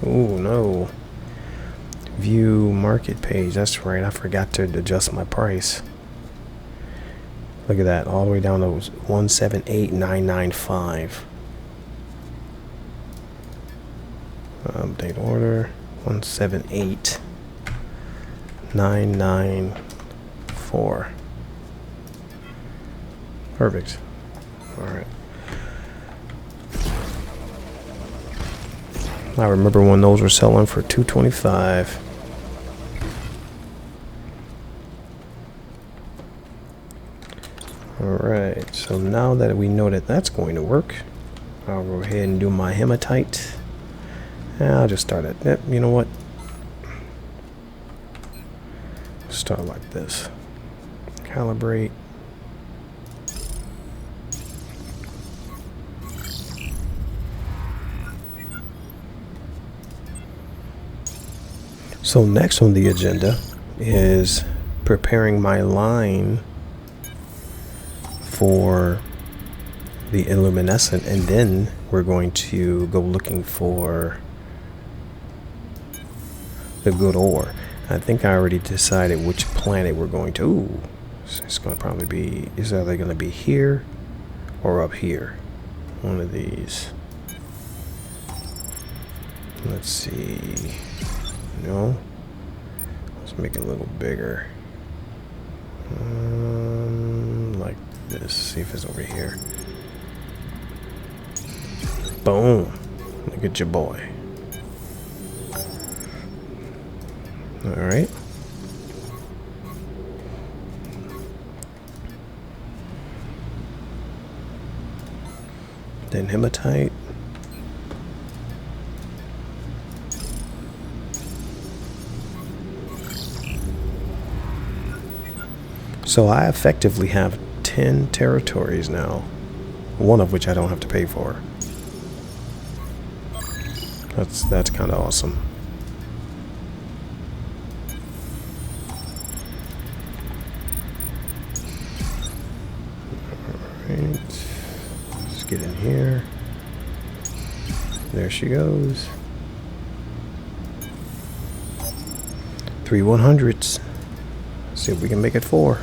Oh no. View market page. That's right. I forgot to adjust my price. Look at that. All the way down to 178,995. Update order. 178,994. Perfect. Alright. I remember when those were selling for $225. Alright, so now that we know that that's going to work, I'll go ahead and do my hematite. And I'll just start at that. You know what? Start like this. Calibrate. So next on the agenda is preparing my line for the illuminescent, and then we're going to go looking for the good ore. I think I already decided which planet we're going to. Ooh, so it's going to probably be, is either going to be here or up here. One of these. Let's see. No. Let's make it a little bigger. Like this. See if it's over here. Boom. Look at your boy. Alright. Then hematite. So I effectively have 10 territories now, one of which I don't have to pay for. That's kind of awesome. Alright, let's get in here. There she goes. 3 100s. See if we can make it 4.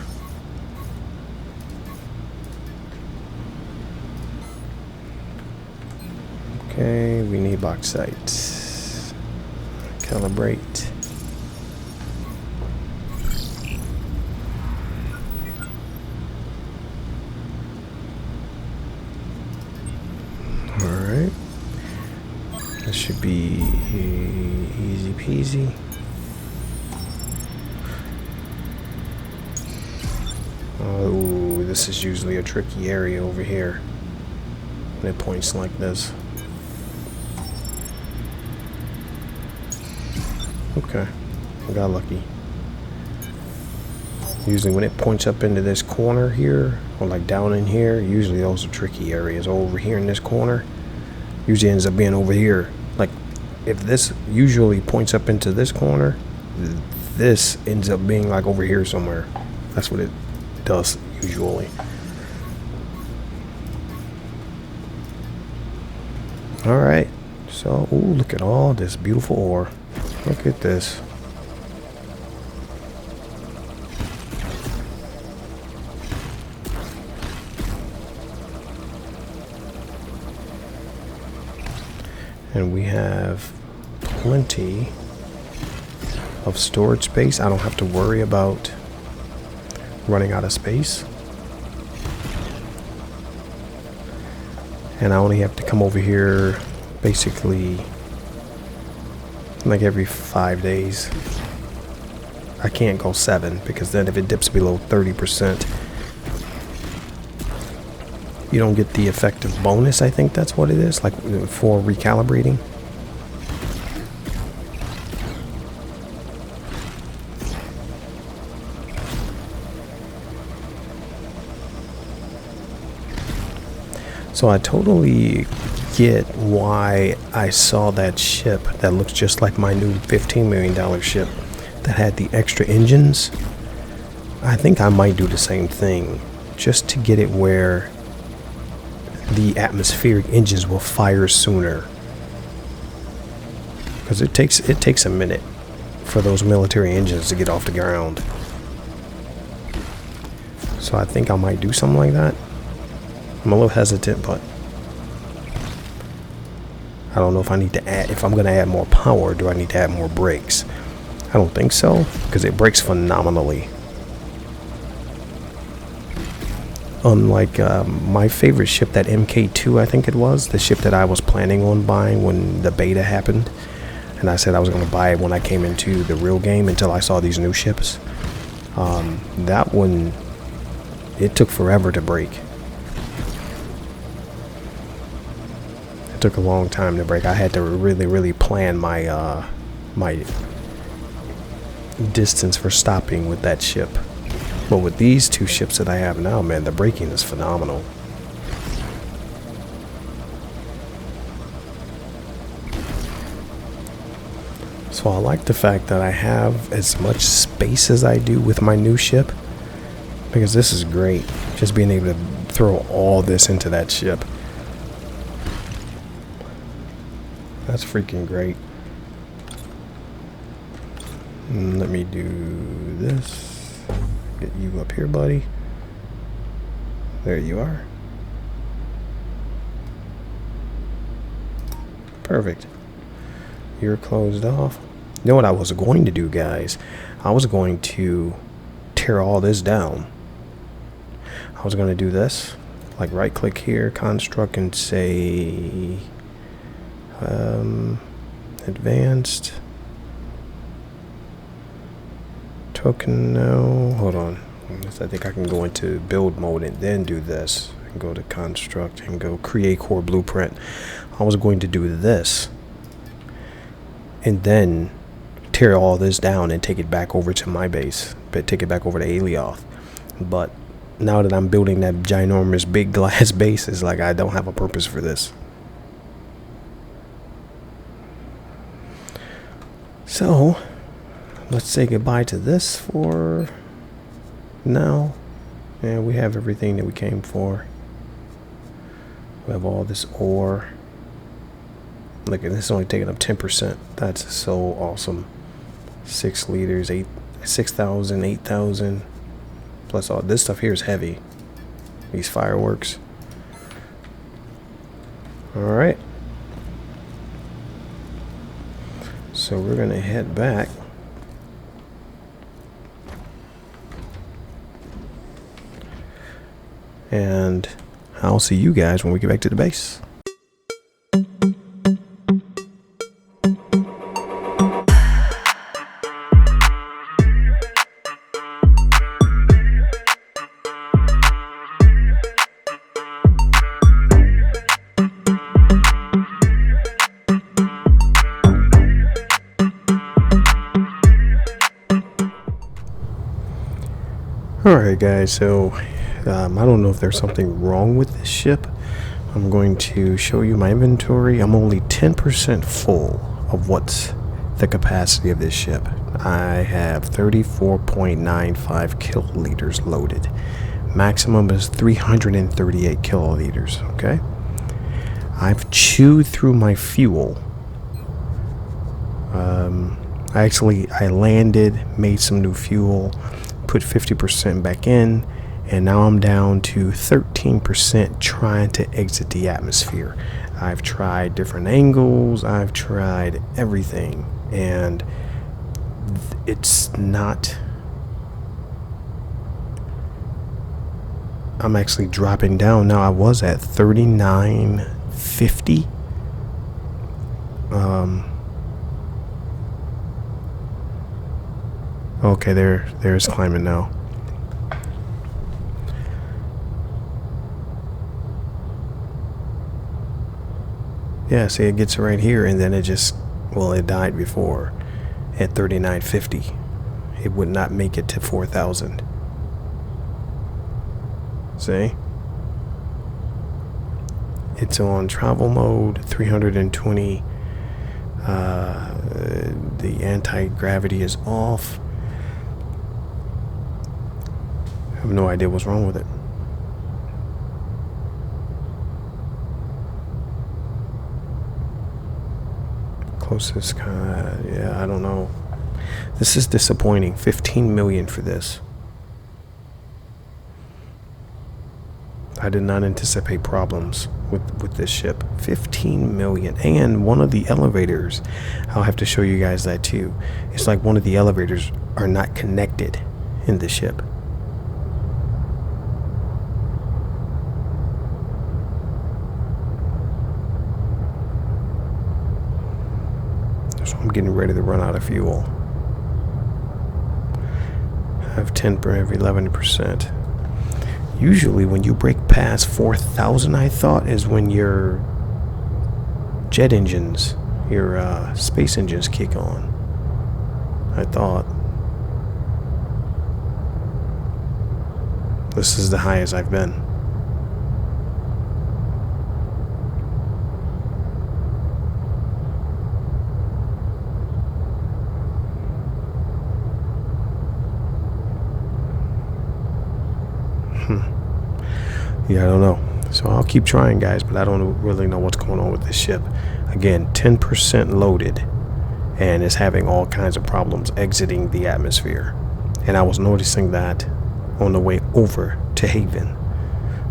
Okay, we need bauxite. Calibrate. Alright. This should be easy peasy. Oh, this is usually a tricky area over here when it points like this. Okay, I got lucky. Usually when it points up into this corner here, or like down in here, usually those are tricky areas. Over here in this corner, usually ends up being over here. Like, if this usually points up into this corner, this ends up being like over here somewhere. That's what it does usually. Alright, so, ooh, look at all this beautiful ore. Look at this. And we have plenty of storage space. I don't have to worry about running out of space. And I only have to come over here basically like every 5 days. I can't go 7 because then if it dips below 30%, you don't get the effective bonus. I think that's what it is, like for recalibrating. So I totally get why I saw that ship that looks just like my new $15 million ship that had the extra engines. I think I might do the same thing just to get it where the atmospheric engines will fire sooner, because it takes a minute for those military engines to get off the ground. So I think I might do something like that. I'm a little hesitant, but I don't know if I need to add, if I'm going to add more power, do I need to add more brakes? I don't think so, because it brakes phenomenally. Unlike my favorite ship, that MK2, I think it was, the ship that I was planning on buying when the beta happened. And I said I was going to buy it when I came into the real game until I saw these new ships. That one, it took forever to brake. It took a long time to brake. I had to really plan my my distance for stopping with that ship. But with these two ships that I have now, man, the braking is phenomenal. So I like the fact that I have as much space as I do with my new ship, because this is great. Just being able to throw all this into that ship. That's freaking great. Let me do this. Get you up here, buddy. There you are. Perfect. you're closed off. You know what I was going to do, guys? I was going to tear all this down. I was going to do this, like right click here, construct, and say advanced token. No, hold on. I think I can go into build mode and then do this. And go to construct and go create core blueprint. I was going to do this and then tear all this down and take it back over to my base, but take it back over to Alioth. But now that I'm building that ginormous big glass base, it's like I don't have a purpose for this. So let's say goodbye to this for now. And we have everything that we came for. We have all this ore. Look at this, only taking up 10%. That's so awesome. 6 liters, 6,000, 8,000. Plus all this stuff here is heavy. These fireworks. Alright. So we're gonna head back. And I'll see you guys when we get back to the base. Alright guys, so I don't know if there's something wrong with this ship. I'm going to show you my inventory. I'm only 10% full of what's the capacity of this ship. I have 34.95 kiloliters loaded. Maximum is 338 kiloliters, okay? I've chewed through my fuel. I landed, made some new fuel, put 50% back in, and now I'm down to 13% trying to exit the atmosphere. I've tried different angles, I've tried everything, and it's not. I'm actually dropping down now. I was at 3950. Okay, there's climbing now. Yeah, see, it gets right here, and then it just, well, it died before at 3950. It would not make it to 4,000. See? It's on travel mode, 320. The anti-gravity is off. I have no idea what's wrong with it. Closest, yeah, I don't know. This is disappointing. 15 million for this. I did not anticipate problems with this ship. 15 million. And one of the elevators, I'll have to show you guys that too. It's like one of the elevators are not connected in the ship. So I'm getting ready to run out of fuel. I have 10 per every 11%. Usually when you break past 4,000, I thought, is when your jet engines, your space engines kick on. I thought. This is the highest I've been. Yeah, I don't know. So I'll keep trying, guys, but I don't really know what's going on with this ship. Again, 10% loaded, and it's having all kinds of problems exiting the atmosphere. And I was noticing that on the way over to Haven.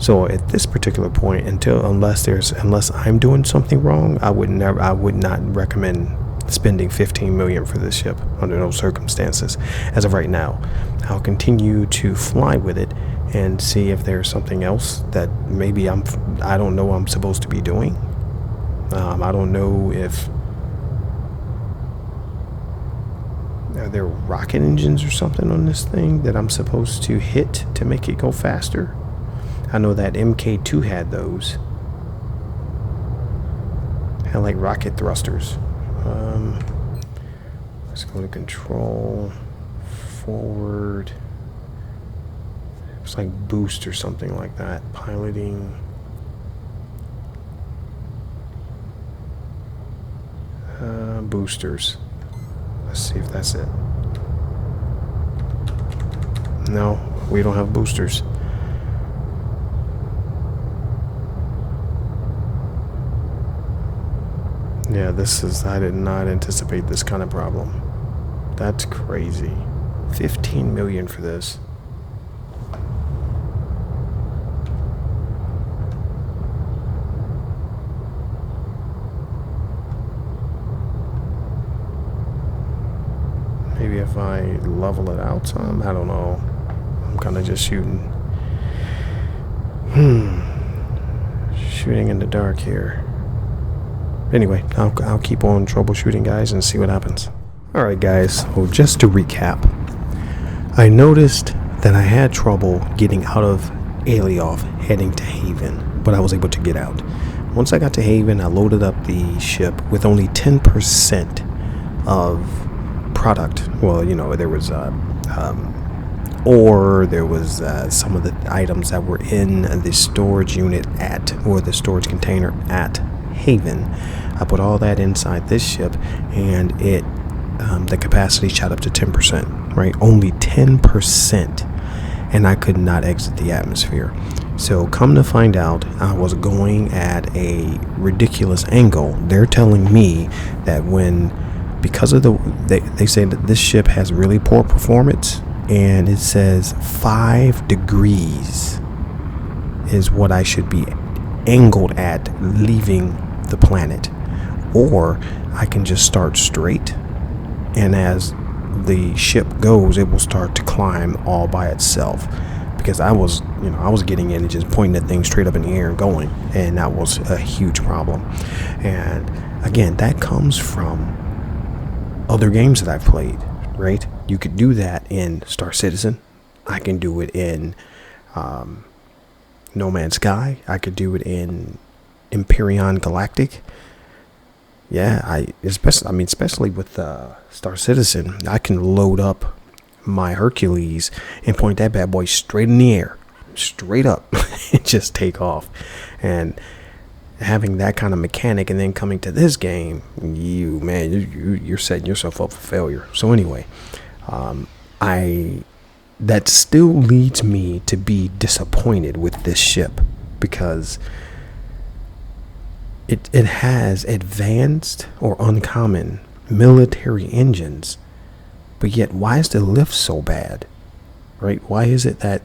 So at this particular point, unless I'm doing something wrong, I would not recommend spending 15 million for this ship under those circumstances. As of right now, I'll continue to fly with it and see if there's something else that maybe I don't know I'm supposed to be doing. I don't know if are there rocket engines or something on this thing that I'm supposed to hit to make it go faster. I know that MK2 had those. Had like rocket thrusters. Let's go to control, forward. It's like boost or something like that. Piloting. Boosters. Let's see if that's it. No, we don't have boosters. Yeah, I did not anticipate this kind of problem. That's crazy. 15 million for this. Maybe if I level it out some, I don't know. I'm kind of just shooting. Shooting in the dark here. Anyway, I'll keep on troubleshooting, guys, and see what happens. Alright, guys, so just to recap. I noticed that I had trouble getting out of Alioth heading to Haven, but I was able to get out. Once I got to Haven, I loaded up the ship with only 10% of product. Well, you know, there was ore, there was some of the items that were in the storage unit or the storage container at Haven. I put all that inside this ship, and it the capacity shot up to 10%, right? Only 10%, and I could not exit the atmosphere. So come to find out, I was going at a ridiculous angle. They're telling me that because of they say that this ship has really poor performance, and it says 5 degrees is what I should be angled at leaving the planet, or I can just start straight, and as the ship goes, it will start to climb all by itself. Because I was getting in and just pointing that thing straight up in the air and going, and that was a huge problem. And again, that comes from other games that I've played, right? You could do that in Star Citizen. I can do it in No Man's Sky. I could do it in Empyrion Galactic. Yeah, especially with Star Citizen, I can load up my Hercules and point that bad boy straight in the air, straight up, and just take off. And having that kind of mechanic, and then coming to this game, you're setting yourself up for failure. So anyway, that still leads me to be disappointed with this ship, because it has advanced or uncommon military engines, but yet why is the lift so bad, right? Why is it that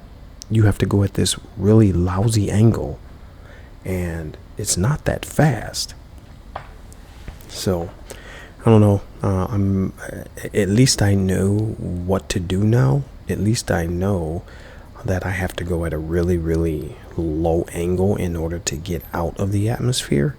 you have to go at this really lousy angle and it's not that fast? So I don't know. At least I know what to do now. At least I know that I have to go at a really, really low angle in order to get out of the atmosphere.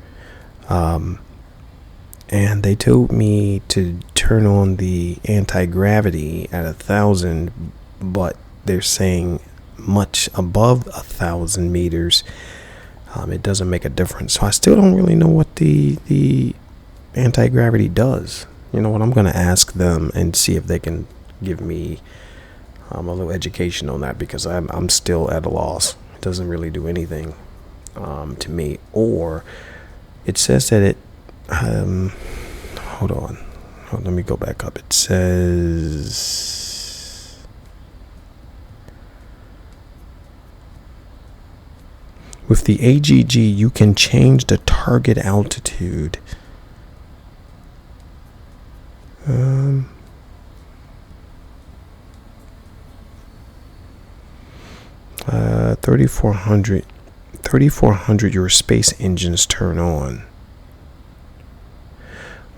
And they told me to turn on the anti-gravity at 1,000, but they're saying much above 1,000 meters, it doesn't make a difference. So I still don't really know what the anti-gravity does. You know what? I'm going to ask them and see if they can give me a little education on that, because I'm still at a loss. It doesn't really do anything to me. Or it says that it hold on, let me go back up. It says with the AGG you can change the target altitude. 3,400 your space engines turn on.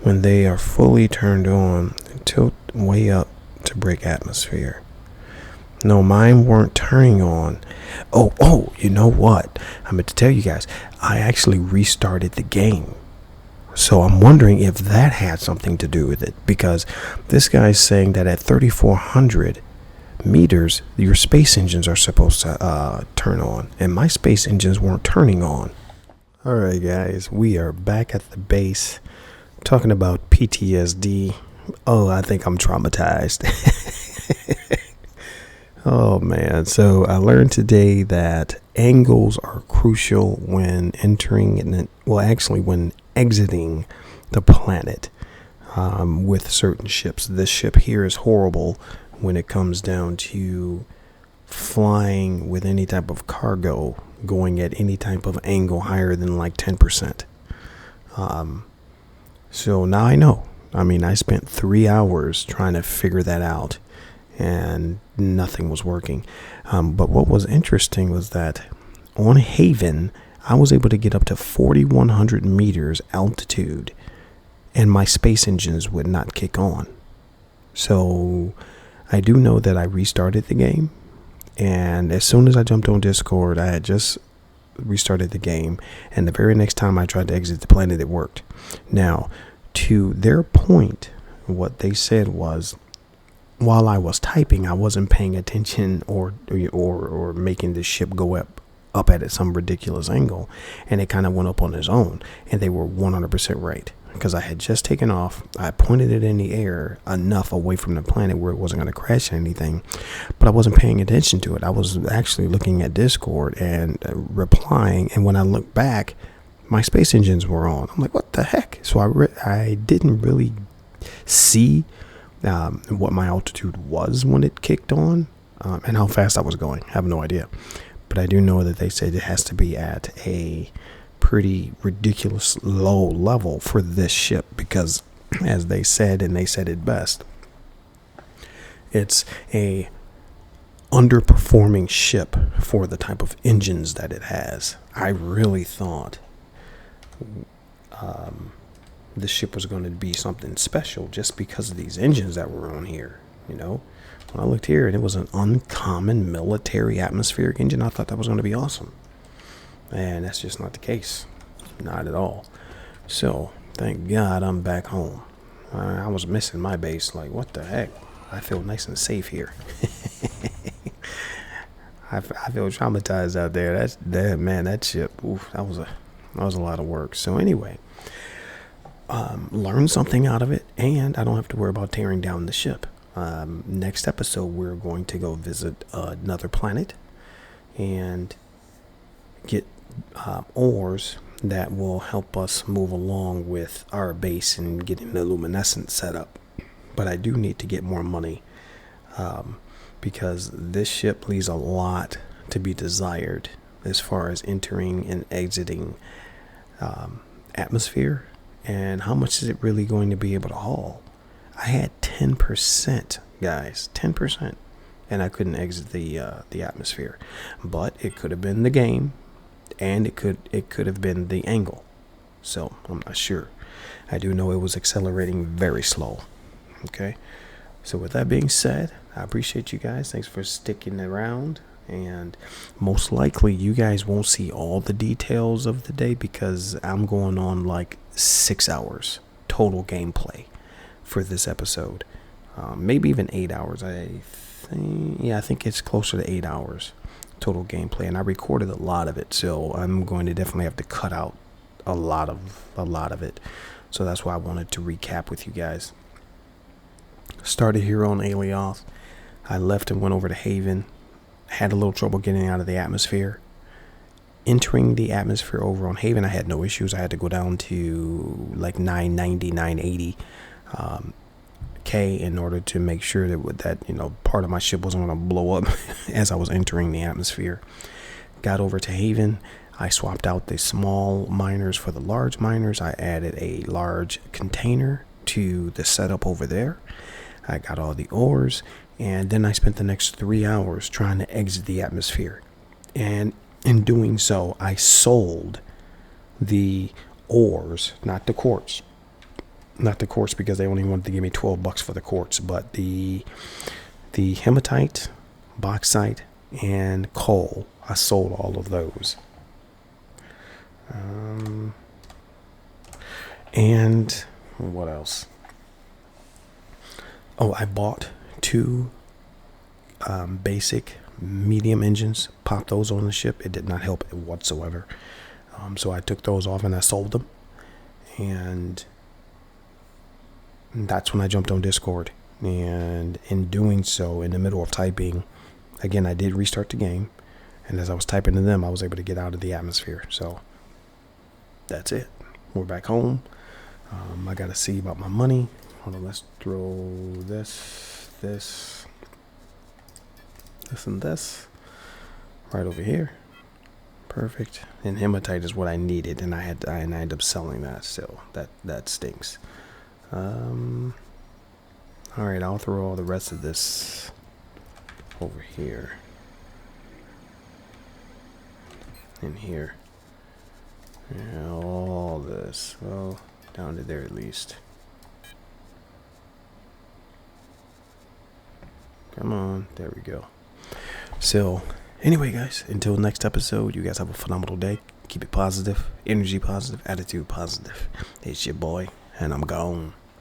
when they are fully turned on, tilt way up to break atmosphere. No, mine weren't turning on. Oh, you know what? I meant to tell you guys, I actually restarted the game. So I'm wondering if that had something to do with it, because this guy's saying that at 3,400 meters, your space engines are supposed to turn on, and my space engines weren't turning on. All right, guys, we are back at the base talking about PTSD. Oh, I think I'm traumatized. Oh man, so I learned today that angles are crucial when entering and when exiting the planet with certain ships. This ship here is horrible when it comes down to flying with any type of cargo going at any type of angle higher than like 10%. So now I know. I mean, I spent 3 hours trying to figure that out, and nothing was working. But what was interesting was that on Haven, I was able to get up to 4,100 meters altitude, and my space engines would not kick on. So I do know that I restarted the game, and as soon as I jumped on Discord, I had just restarted the game, and the very next time I tried to exit the planet, it worked. Now, to their point, what they said was, while I was typing, I wasn't paying attention or making the ship go up at some ridiculous angle, and it kind of went up on its own. And they were 100% right, because I had just taken off. I pointed it in the air enough away from the planet where it wasn't going to crash anything, but I wasn't paying attention to it. I was actually looking at Discord and replying, and when I looked back, my space engines were on. I'm like, what the heck? So I didn't really see what my altitude was when it kicked on, and how fast I was going. I have no idea, but I do know that they said it has to be at a pretty ridiculous low level for this ship, because as they said, and they said it best, it's a underperforming ship for the type of engines that it has. I really thought this ship was going to be something special just because of these engines that were on here. You know, when I looked here and it was an uncommon military atmospheric engine, I thought that was going to be awesome, and that's just not the case. Not at all. So thank God I'm back home. I was missing my base. Like, what the heck? I feel nice and safe here. I feel traumatized out there. That ship, oof, that was a lot of work. So anyway, learn something out of it, and I don't have to worry about tearing down the ship. Next episode, we're going to go visit another planet and get ores that will help us move along with our base and getting the luminescence set up. But I do need to get more money, because this ship leaves a lot to be desired as far as entering and exiting atmosphere, and how much is it really going to be able to haul. I had 10%, guys, 10%, and I couldn't exit the atmosphere. But it could have been the game, and it could have been the angle. So I'm not sure. I do know it was accelerating very slow. Okay, so with that being said, I appreciate you guys. Thanks for sticking around, and most likely you guys won't see all the details of the day, because I'm going on like 6 hours total gameplay for this episode. Maybe even 8 hours. I think it's closer to 8 hours total gameplay, and I recorded a lot of it, so I'm going to definitely have to cut out a lot of it. So that's why I wanted to recap with you guys. Started here on Alioth. I left and went over to Haven. Had a little trouble getting out of the atmosphere. Entering the atmosphere over on Haven, I had no issues. I had to go down to like 990, 980 K in order to make sure that part of my ship wasn't going to blow up as I was entering the atmosphere. Got over to Haven. I swapped out the small miners for the large miners. I added a large container to the setup over there. I got all the ores, and then I spent the next 3 hours trying to exit the atmosphere. And in doing so, I sold the ores, not the quartz. not the quartz because they only wanted to give me $12 for the quartz, but the hematite, bauxite, and coal. I sold all of those. And what else? Oh, I bought 2 basic medium engines, popped those on the ship. It did not help whatsoever. So I took those off and I sold them. And that's when I jumped on Discord. And in doing so, in the middle of typing, again, I did restart the game. And as I was typing to them, I was able to get out of the atmosphere. So that's it. We're back home. I got to see about my money. Hold on, let's throw this, and this right over here. Perfect. And hematite is what I needed, and I ended up selling that. So that stinks. All right, I'll throw all the rest of this over here. In here. And all this. Well, down to there at least. Come on. There we go. So, anyway, guys, until next episode, you guys have a phenomenal day. Keep it positive, energy positive, attitude positive. It's your boy, and I'm gone.